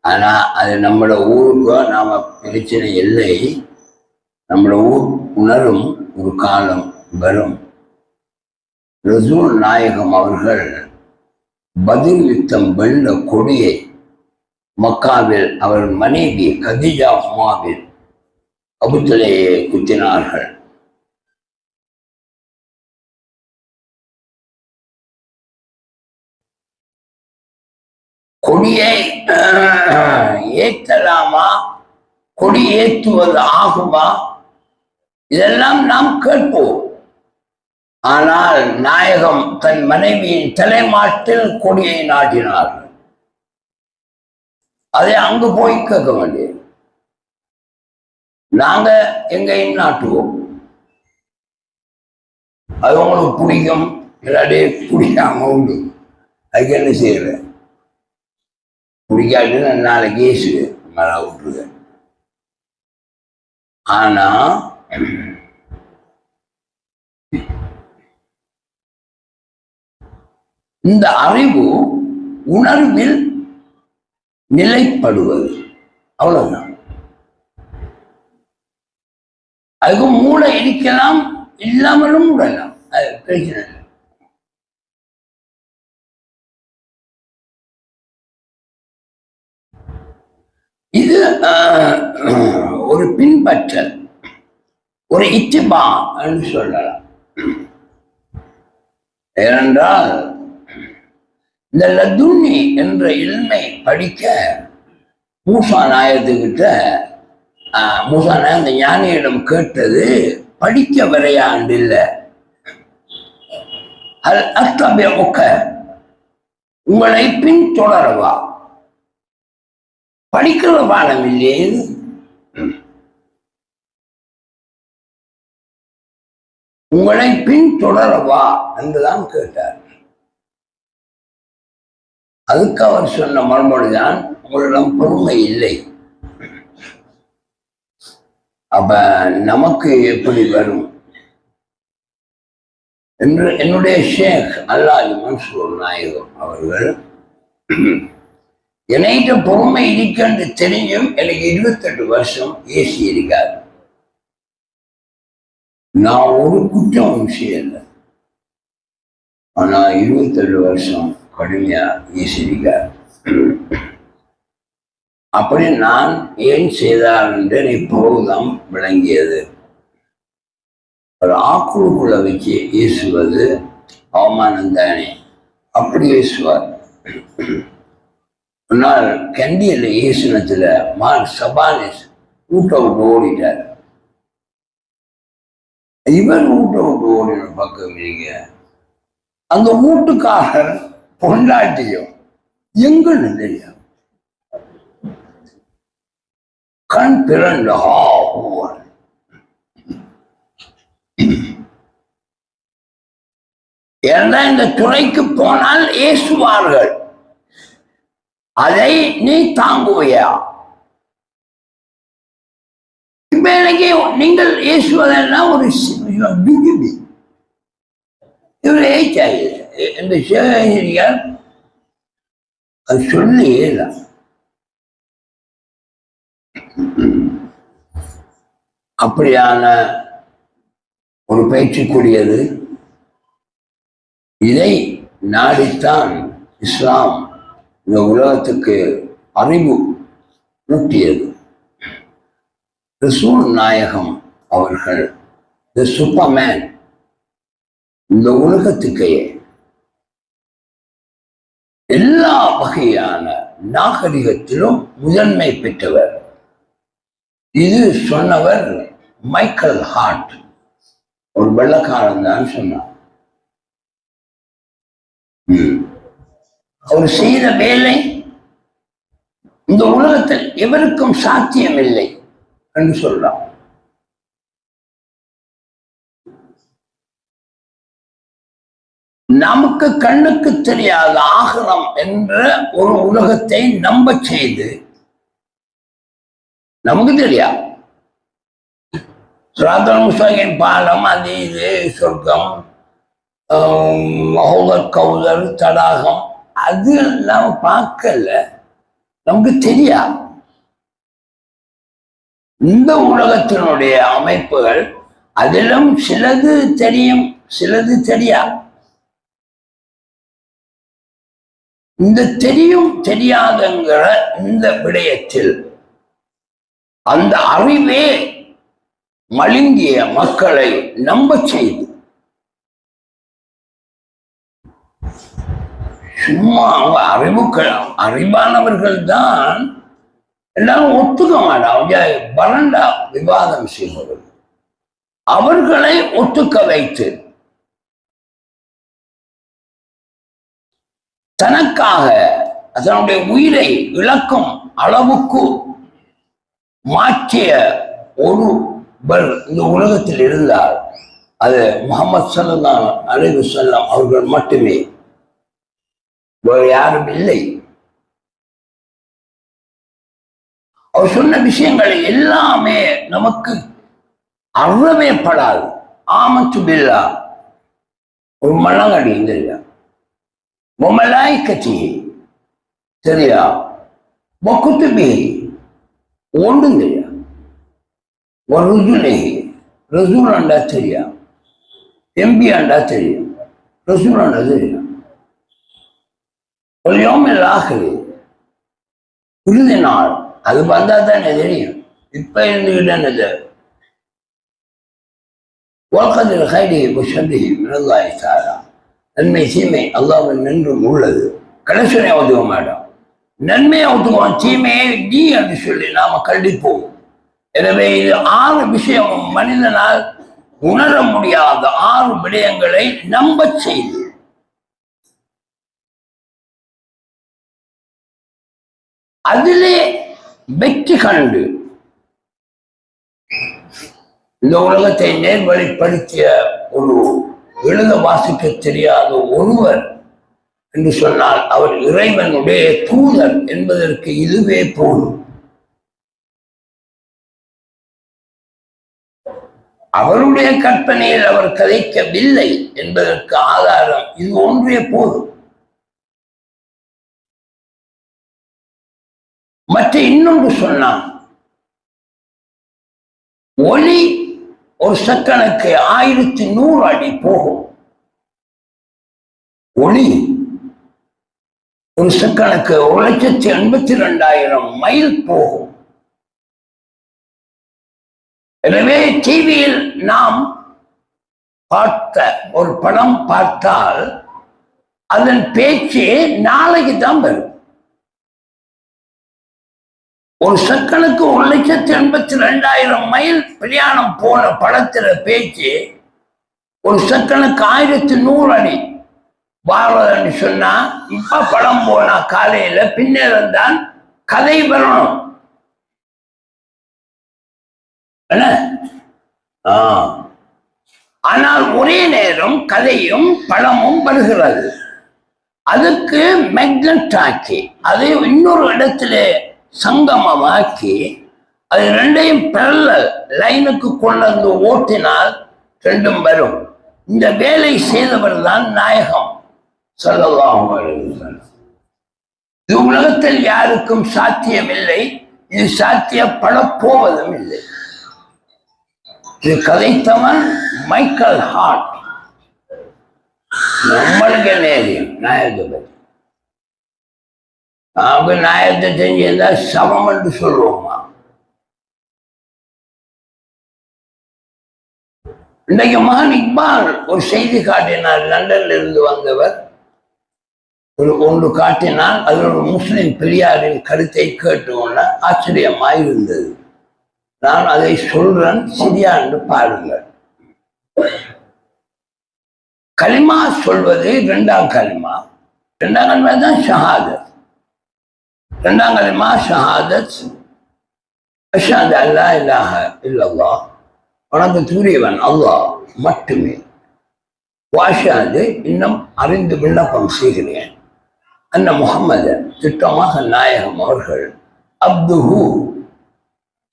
ஆனா அது நம்மளோட ஊருக்கு நாம பிரச்சனை இல்லை. நம்மளோட ஊர் உணரும் ஒரு காலம் வரும். ரசூல் நாயகம் அவர்கள் பதில் யுத்தம் வெள்ள கொடியை மக்காவில் அவர் மனைவி கதீஜா உம்மாவில் அபுத்தலையை குத்தினார்கள். கொடியை ஏற்றலாமா, கொடி ஏற்றுவது ஆகுமா, இதெல்லாம் நாம் கேட்போம். ஆனால் நாயகம் தன் மனைவியின் தலைமாட்டில் கொடியை நாட்டினார்கள். அதை அங்கு போய் கேட்க வேண்டியது. நாங்க எங்கேயும் நாட்டுவோம். அது உங்களுக்கு பிடிக்கும், இல்லாட்டி பிடிக்காம உண்டு. அதுக்கு என்ன செய்யற? பிடிக்காட்டு நாளைக்கு கேசு மேல விட்டுருங்க. ஆனா இந்த அறிவு உணர்வில் நிலைப்படுவது, அவ்வளவுதான். அதுக்கு மூளை இருக்கலாம், இல்லாமலும் விடலாம், அது பிரச்சனை இல்லை. இது ஒரு பின்பற்றல். ஒரு இத்திபா என்று சொல்லலாம். ஏனென்றால் இந்த லதுன்னி என்ற இல்மை படிக்க மூசா நாயகத்துக்கிட்ட மூசா நாயகம் இந்த ஞானியிடம் கேட்டது படிக்க வரையாண்டு இல்லை, அல் அத்தபிஉக உங்களை பின்தொடரவா, படிக்கிற பாடம் இல்லையே இது. உங்களை பின்தொடரவா என்றுதான் கேட்டார். அதுக்கு அவர் சொன்ன மறுமொழிதான், உங்களிடம் பொறுமை இல்லை. அப்ப நமக்கு எப்படி வரும் என்று என்னுடைய ஷேக் அல்லாஹ் மன்சூர் நாயகம் அவர்கள், என்னைட்ட பொறுமை இருக்கென்று தெரிஞ்சும் எனக்கு 28 வருஷம் ஏசி இருக்காது. நான் ஒரு குற்றம் செய்யல, ஆனா 28 வருஷம் கடுமையா ஏசி இருக்காது. அப்படி நான் ஏன் செய்தார் என்று இப்போதுதான் விளங்கியது. ஒரு ஆக்குழுக்குள்ள வச்சு ஏசுவது அவமானம் தானே, அப்படி ஏசுவார். ஒரு நாள் கண்டியில ஏசுனத்துல சபானிஸ் வீட்டை விட்டு ஓடிட்டார். இவர் வீட்டை விட்டு ஓடின பக்கம் நீங்க அந்த வீட்டுக்காரர் பொண்டாட்டியும் எங்கன்னு தெரியும், கண் பிறந்த ஏன்னா இந்த துறைக்கு போனால் ஏசுவார்கள், அதை நீ தாங்குவையா? இப்ப எனக்கு நீங்கள் ஏசுவதெல்லாம் ஒரு பிஜிபி இவர் இந்த சேகரியார் அது சொல்லி அப்படியான ஒரு பயிற்சிக்குரியது. இதை நாடித்தான் இஸ்லாம் இந்த உலகத்துக்கு அறிவு ஊட்டியது. ரசூல் நாயகம் அவர்கள் தி சூப்பர்மேன், இந்த உலகத்துக்கே எல்லா வகையான நாகரிகத்திலும் முதன்மை பெற்றவர். இது சொன்னவர் மைக்கேல் ஹார்ட், ஒரு வெள்ளக்காரன் தான் சொன்னார். அவர் செய்த வேலை இந்த உலகத்தில் எவருக்கும் சாத்தியம் இல்லை என்று சொல்றார். நமக்கு கண்ணுக்கு தெரியாத ஆகலம் என்ற ஒரு உலகத்தை நம்ப செய்து, நமக்கு தெரியாது பாலம், அது இது, சொர்க்கம், கௌதர், தடாகம், அது நாம் பார்க்கல, நமக்கு தெரியாது. இந்த உலகத்தினுடைய அமைப்புகள் அதிலும் சிலது தெரியும், சிலது தெரியாது. இந்த தெரியும் தெரியாதுங்கிற இந்த விடயத்தில் அந்த அறிவே மழுங்கிய மக்களை நம்ப செய்து, சும்மா அவங்க அறிவானவர்கள் தான் எல்லாரும் ஒத்துக்க மாட்டாங்க, பரண்டா விவாதம் செய்பவர்கள். அவர்களை ஒத்துக்க வைத்து தனக்காக அதனுடைய உயிரை இழக்கும் அளவுக்கு மாற்றிய ஒரு இந்த உலகத்தில் இருந்தால் அது முஹம்மது ஸல்லல்லாஹு அலைஹி வஸல்லம் அவர்கள் மட்டுமே, வேறு யாரும் இல்லை. அவர் சொன்ன விஷயங்களை எல்லாமே நமக்கு அறவே படாது. ஆமத்து பில்லா ஒரு மலங்கடி தெரியா, மலாய்க்கத்தி தெரியா, குத்துபி ஒன்றும் தெரியா, ரசூல் ஆண்டா தெரியா, எம்பி ஆண்டா தெரியும், ரசூல் ஆண்டா தெரியும். ஒரு யோமில் ஆகுது இறுதி நாள், அது வந்தா தானே தெரியும். இப்ப இருந்துகிட்டு وَالْقَدْرِ خَيْرِهِ وَشَرِّهِ مِنَ اللَّهِ تَعَالَى. நன்மை தீமை அல்லாஹ்வின் நின்றும் உள்ளது. கடைசியை ஒதுக்க மாட்டோம். நன்மையை ஒதுக்குவோம், தீமையை நீ என்று சொல்லி நாம கண்டிப்போம். எனவே இது 6 விஷயமும் மனிதனால் உணர முடியாத 6 விடயங்களை நம்ப செய்து அதிலே வெற்றி கண்டு இந்த உலகத்தை நேர்வழிப்படுத்திய ஒரு எழுத வாசிக்க தெரியாத ஒருவர் என்று சொன்னால் அவர் இறைவனுடைய தூதர் என்பதற்கு இதுவே போதும். அவருடைய கற்பனையில் அவர் கதைக்கவில்லை என்பதற்கு ஆதாரம் இது ஒன்றே போதும். மற்ற இன்னொன்று சொன்னான், ஒளி ஒரு செகண்டுக்கு 1100 அடி போகும். ஒளி ஒரு செகண்டுக்கு 1,82,000 மைல் போகும். எனவே டிவியில் நாம் பார்த்த ஒரு படம் பார்த்தால் அதன் பேச்சு நாளைக்கு தான் வரும். ஒரு செகண்டுக்கு 1,82,000 மைல் பிரயாணம் போன படத்துல பேச்சு ஒரு செகண்டுக்கு 1100 அடி பாரதன்னு சொன்னா, இப்ப படம் போனா காலையில பின்னேறம் தான் கதை வரணும். ஆனால் ஒரே நேரம் கதையும் படமும் வருகிறது. அதுக்கு மேக்னெட் ஆக்கி அதை இன்னொரு இடத்துல சங்கமமாக்கி அது ரெண்டையும் பேரலல் லைனுக்கு கொண்டு வந்து ஓட்டினால் ரெண்டும் வரும். இந்த வேலை செய்தவர் தான் நாயகம் ஸல்லல்லாஹு அலைஹி வஸல்லம். இது உலகத்தில் யாருக்கும் சாத்தியமில்லை, இது சாத்தியப்படப் போவதும் இல்லை. இது கதைத்தவன் மைக்கேல் ஹார்ட். நம்மளுக்கு நேரியம் நாயகத்தை நாம நாயகத்தை செஞ்சிருந்தா சமம் என்று சொல்லுவோமா? இன்றைக்கு மகன் இக்பால் ஒரு செய்தி காட்டினார். லண்டன்ல இருந்து வந்தவர் ஒன்று காட்டினால் அது ஒரு முஸ்லிம் பெரியாரின் கருத்தை கேட்டோன்னா ஆச்சரியமாயிருந்தது. நான் அதை சொல்றேன், சரியா என்று பாருங்கள். கலிமா சொல்வது 2ஆம் கலிமா. 2ஆம் கலிமா தான் ஷஹாதத். 2ஆம் கலிமா ஷஹாதத், அஷ்ஹது அல்லா இலாஹ இல்லல்லாஹ், உனக்கு தூரியவன் அல்லாஹ் மட்டுமே. வாஷாது இன்னும் அறிந்து விண்ணப்பம் செய்கிறேன், அன்ன முஹம்மதன் திட்டமாக நாயகம் அவர்கள் அப்துஹு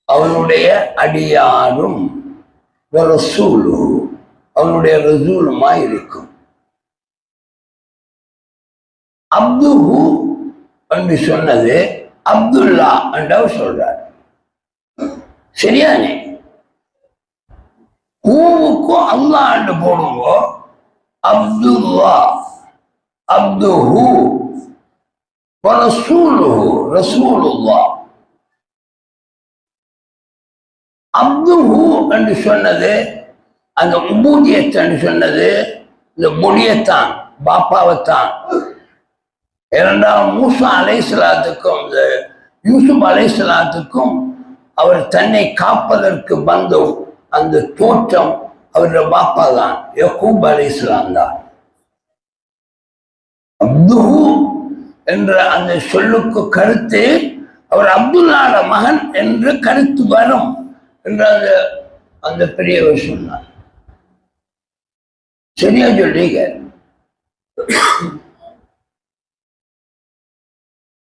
அவனுடைய அடியாரும் ரசூலுஹு அவனுடைய ரசூலுமாய் இருக்கும். அப்துஹு என்று சொன்னது அப்துல்லா என்றவர் சொல்றார். சரியானே? ஹூவுக்கும் அல்லாஹ் என்று போடுங்க. அப்துல்லா, அப்துஹு ரசூலுஹு, ரசூலுல்லாஹ். அப்துஹு என்று சொன்னது அந்த உபூதியத் என்று சொன்னது இந்த மொழியத்தான், பாப்பாவைத்தான். 2ஆம் மூசா அலைஹிஸ்ஸலாத்துக்கும் இந்த யூசுப் அலைஹிஸ்ஸலாத்துக்கும் அவர் தன்னை காப்பதற்கு வந்த அந்த தோற்றம் அவருடைய பாப்பா தான், யக்கூப் அலைஹிஸ்ஸலாம் தான். அப்துஹு என்ற அந்த சொல்லுக்கு கருத்து அவர் அப்துல்லாட மகன் என்று கருத்து வரும் என்று அந்த பெரியவர் சொன்னார். சரியா சொல்றீங்க?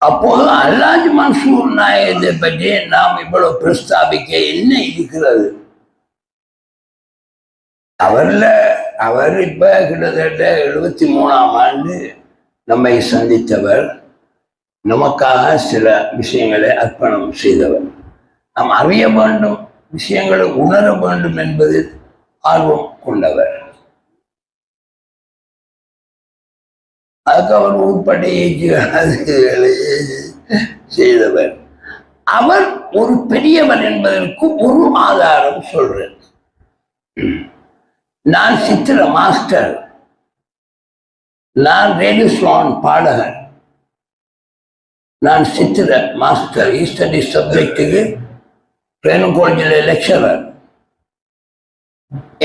அப்போது அல்லாஜ் மன்சூர் நாயகத்தை பற்றி நாம் இவ்வளவு பிரஸ்தாபிக்க என்ன இருக்கிறது? அவர் இப்ப கிட்டத்தட்ட 73ஆம் ஆண்டு நம்மை சந்தித்தவர், நமக்காக சில விஷயங்களை அர்ப்பணம் செய்தவர். நாம் அறிய வேண்டும், விஷயங்களை உணர வேண்டும் என்பதில் ஆர்வம் கொண்டவர். அதுக்கு அவர் உட்பட்ட ஏஜுகளை செய்தவர். அவர் ஒரு பெரியவர் என்பதற்கு ஒரு ஆதாரம் சொல்றேன். நான் சித்திர மாஸ்டர், நான் ரேடியோ ஸ்லான் பாடகர், நான் சித்திர மாஸ்டர், ஈஸ்டடி சப்ஜெக்டுக்கு ட்ரெயினிங் காலேஜில் லெக்சரர்.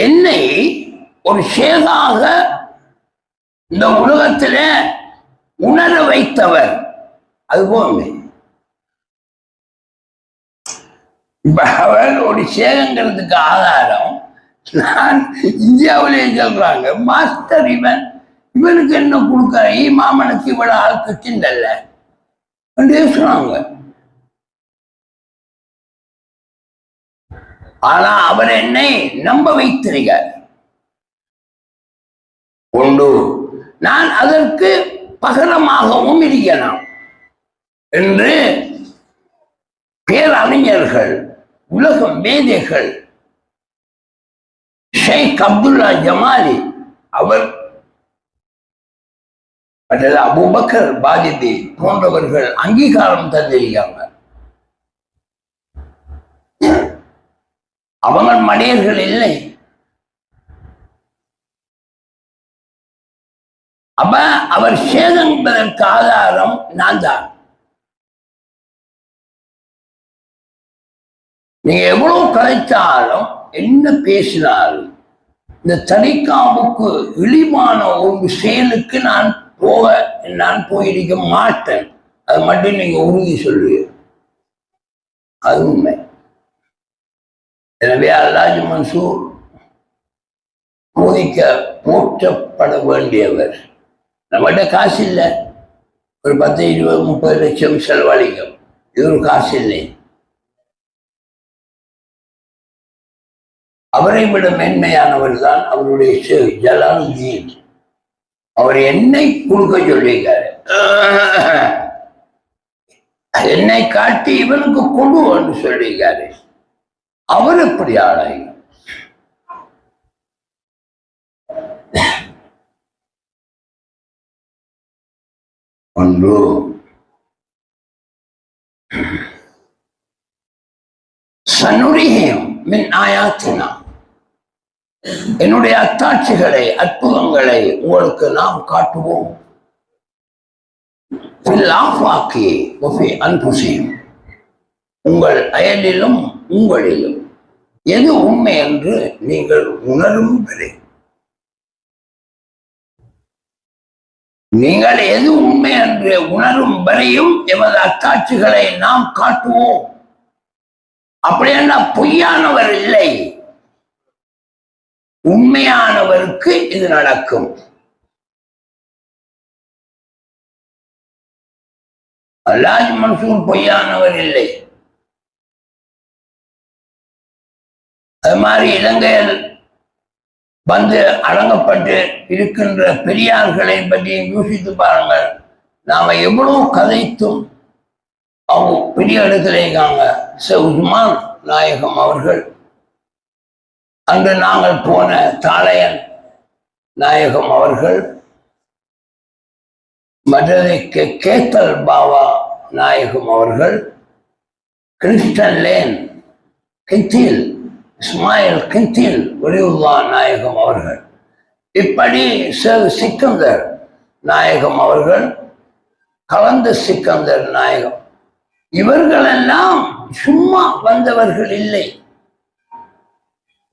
என்னை ஒரு ஷேகாக இந்த உலகத்தில உணர வைத்தவர். அதுபோல் இப்ப அவர் ஒரு ஷேகங்கிறதுக்கு ஆதாரம் நான் இந்தியாவிலே சொல்றாங்க, மாஸ்டர் இவனுக்கு என்ன கொடுக்க, மாமனுக்கு இவ்வளவு ஆள் கிட்டின்றல்ல சொன்னாங்க. ஆனா அவர் என்னை நம்ப வைத்திருக்கார் கொண்டு, நான் அதற்கு பகரமாகவும் இருக்கணும் என்று பேரறிஞர்கள், உலக மேதைகள், ஷேக் அப்துல்லா ஜமாலி அவர், அபூபக்கர் பாதிதி போன்றவர்கள் அங்கீகாரம் தந்திருக்காங்க. அவங்க மடையர்கள் இல்லை. அப்ப அவர் சேதங்களுக்கு ஆதாரம் நான் தான். நீங்க எவ்வளவு கலைத்தாலும் என்ன பேசினாலும் இந்த தனிக்காவுக்கு இழிவான ஒரு செயலுக்கு நான் போயிருக்க மாட்டேன். அது மட்டும் நீங்க உறுதி சொல்லுவீங்க, அது உண்மை. எனவே அல்லாஹ் மன்சூர் போற்றப்பட வேண்டியவர். நம்மகிட்ட காசு இல்லை, ஒரு 10, 20, 30 லட்சம் செலவழிக்கும், இது ஒரு காசு இல்லை. அவரை விட மேன்மையானவர் தான் அவருடைய ஜலாலுதீன். அவர் என்னை கொடுக்க சொல்லியிருக்காரு, என்னை காட்டி இவனுக்கு கொடு என்று சொல்லியிருக்காரு. அவர் எப்படி ஆளாய்? ஒன்று சனுரிஹிம் மின் ஆயாத்தினா, என்னுடைய அத்தாட்சிகளை, அற்புதங்களை உங்களுக்கு நாம் காட்டுவோம். உங்கள் அயலிலும் உங்களிலும் எது உண்மை என்று நீங்கள் உணரும் வரை, நீங்கள் எது உண்மை என்று உணரும் வரையும் எமது அத்தாட்சிகளை நாம் காட்டுவோம். அப்படின்னா பொய்யானவர் இல்லை, உண்மையானவருக்கு இது நடக்கும். அல்லாஹ் மன்சூர் பொய்யானவர் இல்லை. அது மாதிரி இலங்கையில் வந்து அடங்கப்பட்டு இருக்கின்ற பெரியார்களை பற்றி யோசித்து பாருங்கள். நாம எவ்வளவு கதைத்தும் அவங்க பெரிய இடத்துல இருக்காங்க. உஸ்மான் நாயகம் அவர்கள், அன்று நாங்கள் போன தாளையன் நாயகம் அவர்கள், மற்றது கேத்தல் பாவா நாயகம் அவர்கள், கிறிஸ்டன் லேன் கிந்தில், இஸ்மாயில் கிந்தில் ஒலிவுல்லா நாயகம் அவர்கள், இப்படி சிக்கந்தர் நாயகம் அவர்கள், கலந்த சிக்கந்தர் நாயகம், இவர்களெல்லாம் சும்மா வந்தவர்கள் இல்லை.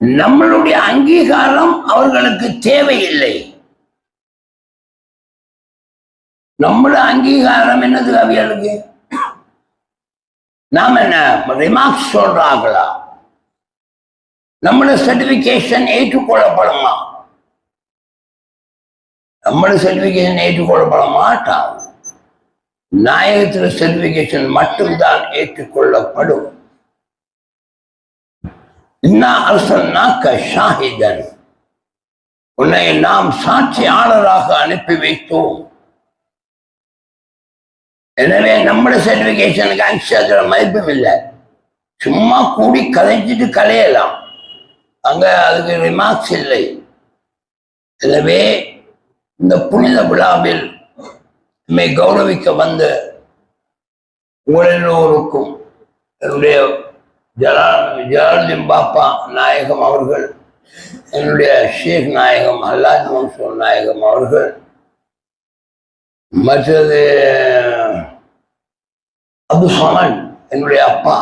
நம்மளுடைய அங்கீகாரம் அவர்களுக்கு தேவையில்லை. நம்மளுடைய அங்கீகாரம் என்னது அவைகளுக்கு? நாம என்ன ரிமார்க்ஸ் சொல்றாங்களா? நம்மளோட சர்டிபிகேஷன் ஏற்றுக்கொள்ளப்படுமா? நம்மளோட சர்டிபிகேஷன் ஏற்றுக்கொள்ளப்பட மாட்டான். நாயகத்தில் சர்டிபிகேஷன் மட்டும்தான் ஏற்றுக்கொள்ளப்படும். ஷாஹிதன், உன்னை நாம் சாட்சியாளராக அனுப்பி வைத்தோம். எனவே நம்முடைய சர்டிபிகேஷனுக்கு அக்ஷர மதிப்பும் இல்லை. சும்மா கூடி கதைச்சிட்டு கலையலாம், அங்க அதுக்கு ரிமார்க்ஸ் இல்லை. எனவே இந்த புனித விழாவில் நம்மை கௌரவிக்க வந்த உங்கள் எல்லோருக்கும் என்னுடைய ஜலாலுதீன் பாப்பா நாயகம் அவர்கள் என்னுடைய ஷேக் நாயகம் அல்லாஹ் மன்சூர் நாயகம் அவர்கள், மற்றது அப்துல் சமத் என்னுடைய அப்பா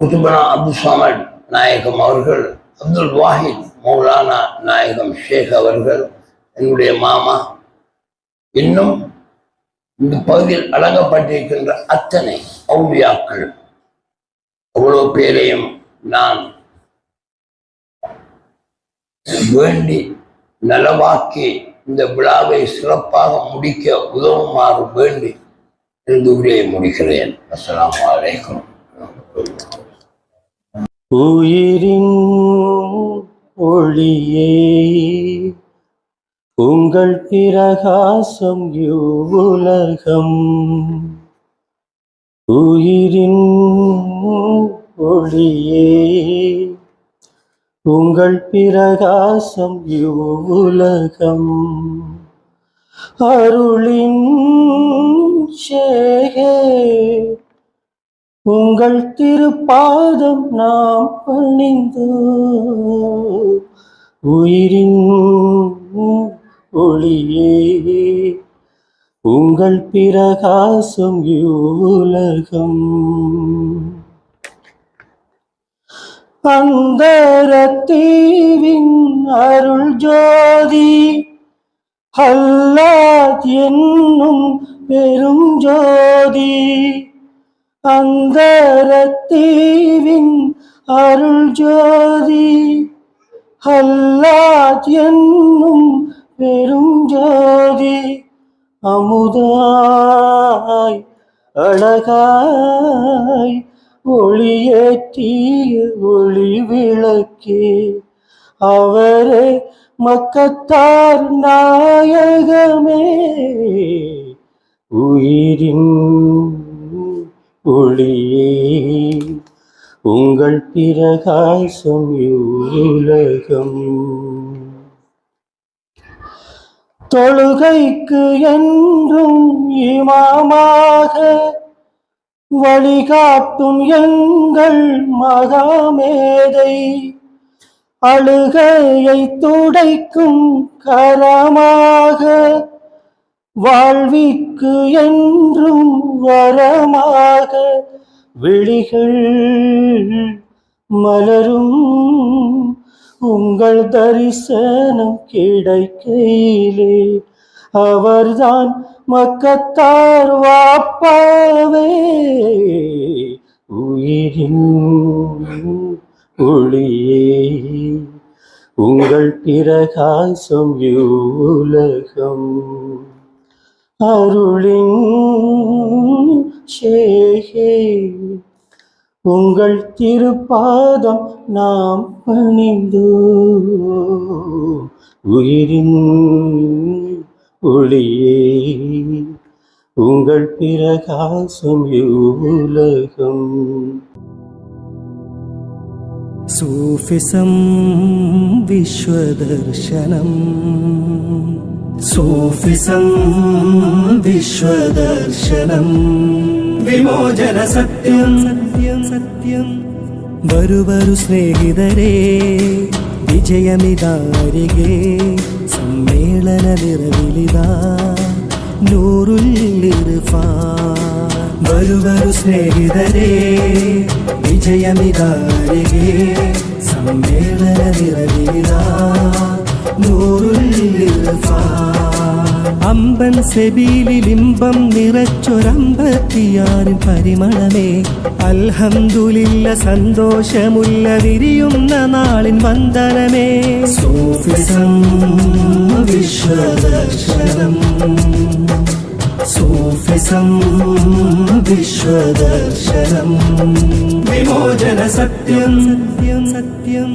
குத்துபனா அப்துல் சமத் நாயகம் அவர்கள், அப்துல் வாஹித் மௌலானா நாயகம் ஷேக் அவர்கள் என்னுடைய மாமா, இன்னும் இந்த பகுதியில் அடங்கப்பட்டிருக்கின்ற அத்தனை அவுலியாக்கள் அவ்வளவு பேரையும் நான் வேண்டி நலவாக்கி இந்த விழாவை சிறப்பாக முடிக்க உதவுமாறு வேண்டி இந்த உரையை முடிக்கிறேன். அஸ்ஸலாமு அலைக்கும். உயிரின் ஒளியே உங்கள் பிரகாசம் இவ்வுலகம். உயிரின் ஒளியே உங்கள் பிரகாசம் இவ்வுலகம். அருளின் சேகே உங்கள் திருப்பாதம் நாம் பணிந்து. உயிரின் ஒளியே உங்கள் பிரகாசம் இவ்வுலகம். அந்தரத்தீவின் அருள் ஜோதி அல்லாஹ் என்னும் பெரும் ஜோதி. அந்தரத்தீவின் அருள் ஜோதி அல்லாஹ் என்னும் பெரும் ஜோதி. அமுதாய் அழகாய் ஒளியேற்றிய ஒளி விளக்கே அவரே மக்கத்தார் நாயகமே. உயிரின் ஒளியே உங்கள் பிரகாசம் இவ்வுலகம். தொழுகைக்கு என்றும் இமாமாக வழிகாட்டும் எங்கள் மகாமேதை. அழுகையை துடைக்கும் கரமாக வாழ்விற்கு என்றும் வரமாக விழிகள் மலரும் உங்கள் தரிசனம் கிடைக்கையிலே. அவர்தான் மக்கத்தார் வாப்பாவே. உயிரின் ஒளியே உங்கள் பிரகாசம் இவ்வுலகம். அருளின் சேகே உங்கள் திருப்பாதம் நாம் பணிந்து. உயிரின் ஒளியே உங்கள் பிரகாசம் இவ்வுலகம். सूफिसं विश्वदर्शनम् सूफिसं विश्वदर्शनम् विमोचन सत्यं सत्यं सत्यं वरुवरु स्नेहितरे विजयमिदारिगे सम्मेलननिरविलिदा नूरुल इरफान वरुवरु स्नेहितरे विजयमिदारिगे सम्मेलननिरविलिदा नूरुल इरफान അമ്പൻ സെബീലിലിമ്പം നിറച്ചൊരമ്പത്തിയാറിൻ പരിമളമേ അൽഹംദുലില്ല സന്തോഷമുള്ള വിരിയുന്ന നാളിൻ വന്ദനമേ സൂഫിസം വിശ്വദർശനം സൂഫിസം വിശ്വദർശനം വിമോചന സത്യം സത്യം സത്യം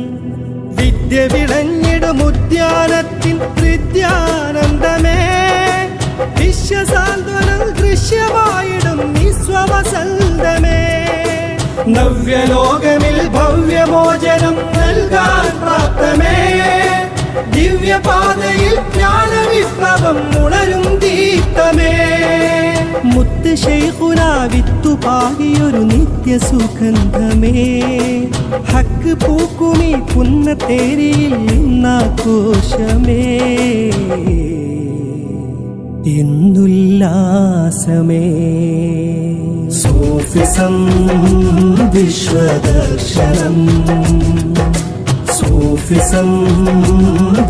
വിദ്യ വിളഞ്ഞിടും ഉദ്യാനത്തിൻ ഹൃദ്യാനന്ദമേ വിശ്വസാന്ത്വനം ദൃശ്യമായിടും നിസ്വവസന്തമേ നവ്യലോകമിൽ ഭവ്യമോചനം നൽകാൻ പ്രാപ്തമേ ദിവ്യപാതയിൽ ജ്ഞാനവിപ്ലവം ഉണരും ദീപ്തമേ മുത്ത് ശൈഖുനാ വിത്തുപാകിയൊരു നിത്യസുഗന്ധമേ ഹക്ക് കനക് പൂക്കുമീ പുന്നത്തേരിയിൽ ഇന്നാഘോഷമേ ഇന്നുല്ലാസമേ സൂഫിസം വിശ്വദർശനം സൂഫിസം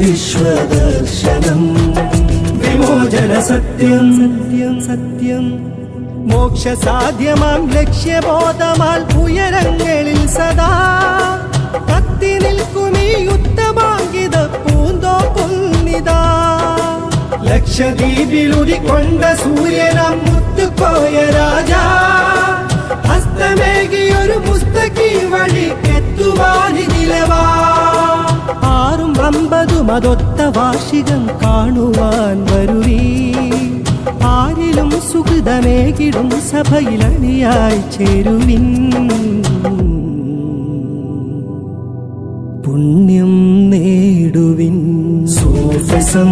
വിശ്വദർശനം വിമോചന സത്യം സത്യം സത്യം മോക്ഷ സാധ്യമാം ലക്ഷ്യബോധമാൽ ഉയരങ്ങളിൽ സദാ കത്തി നിൽക്കുമീ ഉത്തമാങ്കിത പൂന്തോ പുന്നിതാ ലക്ഷദ്വീപിലുദിക്കൊണ്ട സൂര്യനാം മുത്തുക്കോയ രാജാ ഹസ്തമേകിയൊരു പുസ്തകി വഴി എത്തുവാനിലവാ 650 അതൊത്ത വാർഷികം കാണുവാൻ വരുവീ ആരിലും സുഹൃതമേകിടും സഭയിലണിയായി ചേരുവിൻ പുണ്യം നേടുവിൻ സൂഫിസം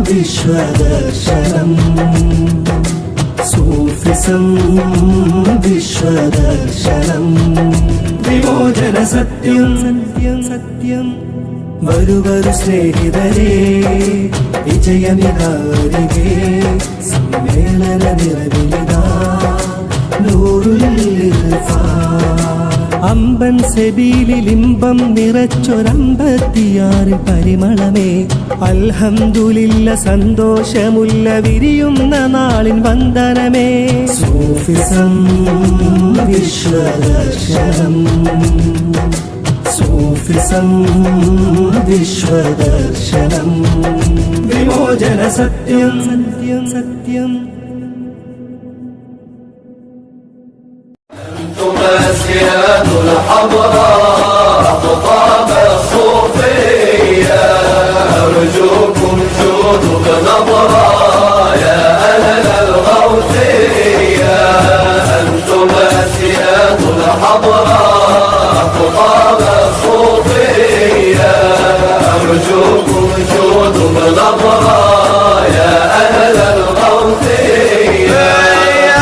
വിശ്വദർശനം സൂഫിസം വിശ്വദർശനം വിമോചന സത്യം സത്യം സത്യം വരുവരു സ്നേഹിതരേ വിജയമിതാരികേ സമ്മേളന നിറവിലിതാ നൂറുൽ അമ്പൻ സെബീലിലിമ്പം നിറച്ചൊരമ്പത്തിയാറിൽ പരിമളമേ അൽഹംദുലില്ല സന്തോഷമുല്ല വിരിയുന്ന നാളിൻ വന്ദനമേ സൂഫിസം വിശ്വദർശനം സൂഫിസം വിശ്വദർശനം വിമോചന സത്യം സത്യം സത്യം مسيرة الحضراء خطاب الصوفية أرجوكم جودوا بنظرة يا أهل الغوثية أنتم مسيرة الحضراء خطاب الصوفية أرجوكم جودوا بنظرة يا أهل الغوثية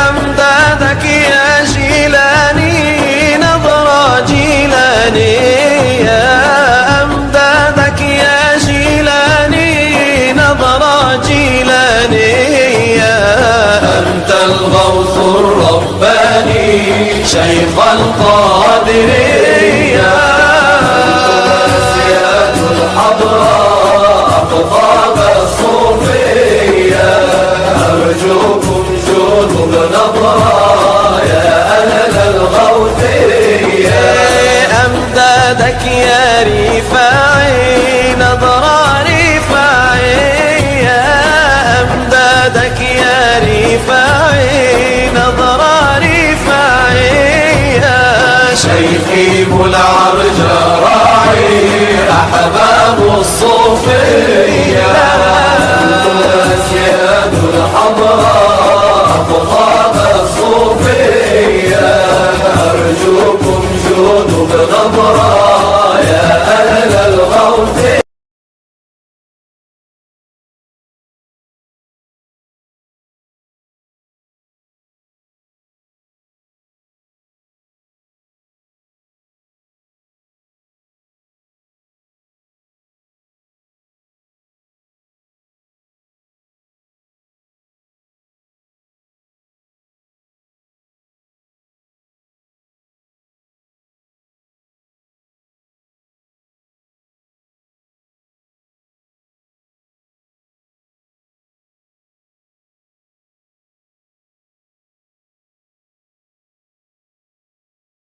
أمدادك يا جيلاني نظرة جيلاني يا أمدادك يا جيلاني نظرة جيلاني أنت الغوث الرباني شيخ القادرية سياد الحضراء خطاب الصوفية أرجوكم جودوا بنظرة يا أهل الغوثية أمدادك يا رفاعي نظرة رفاعي يا أمدادك يا رفاعي نظرة رفاعي يا شيخي ابو العرج راعي أحباب الصوفية أنتم أسياد الحضراء خطاب الصوفية أرجوكم جودوا بنظرة يا أهل الغوث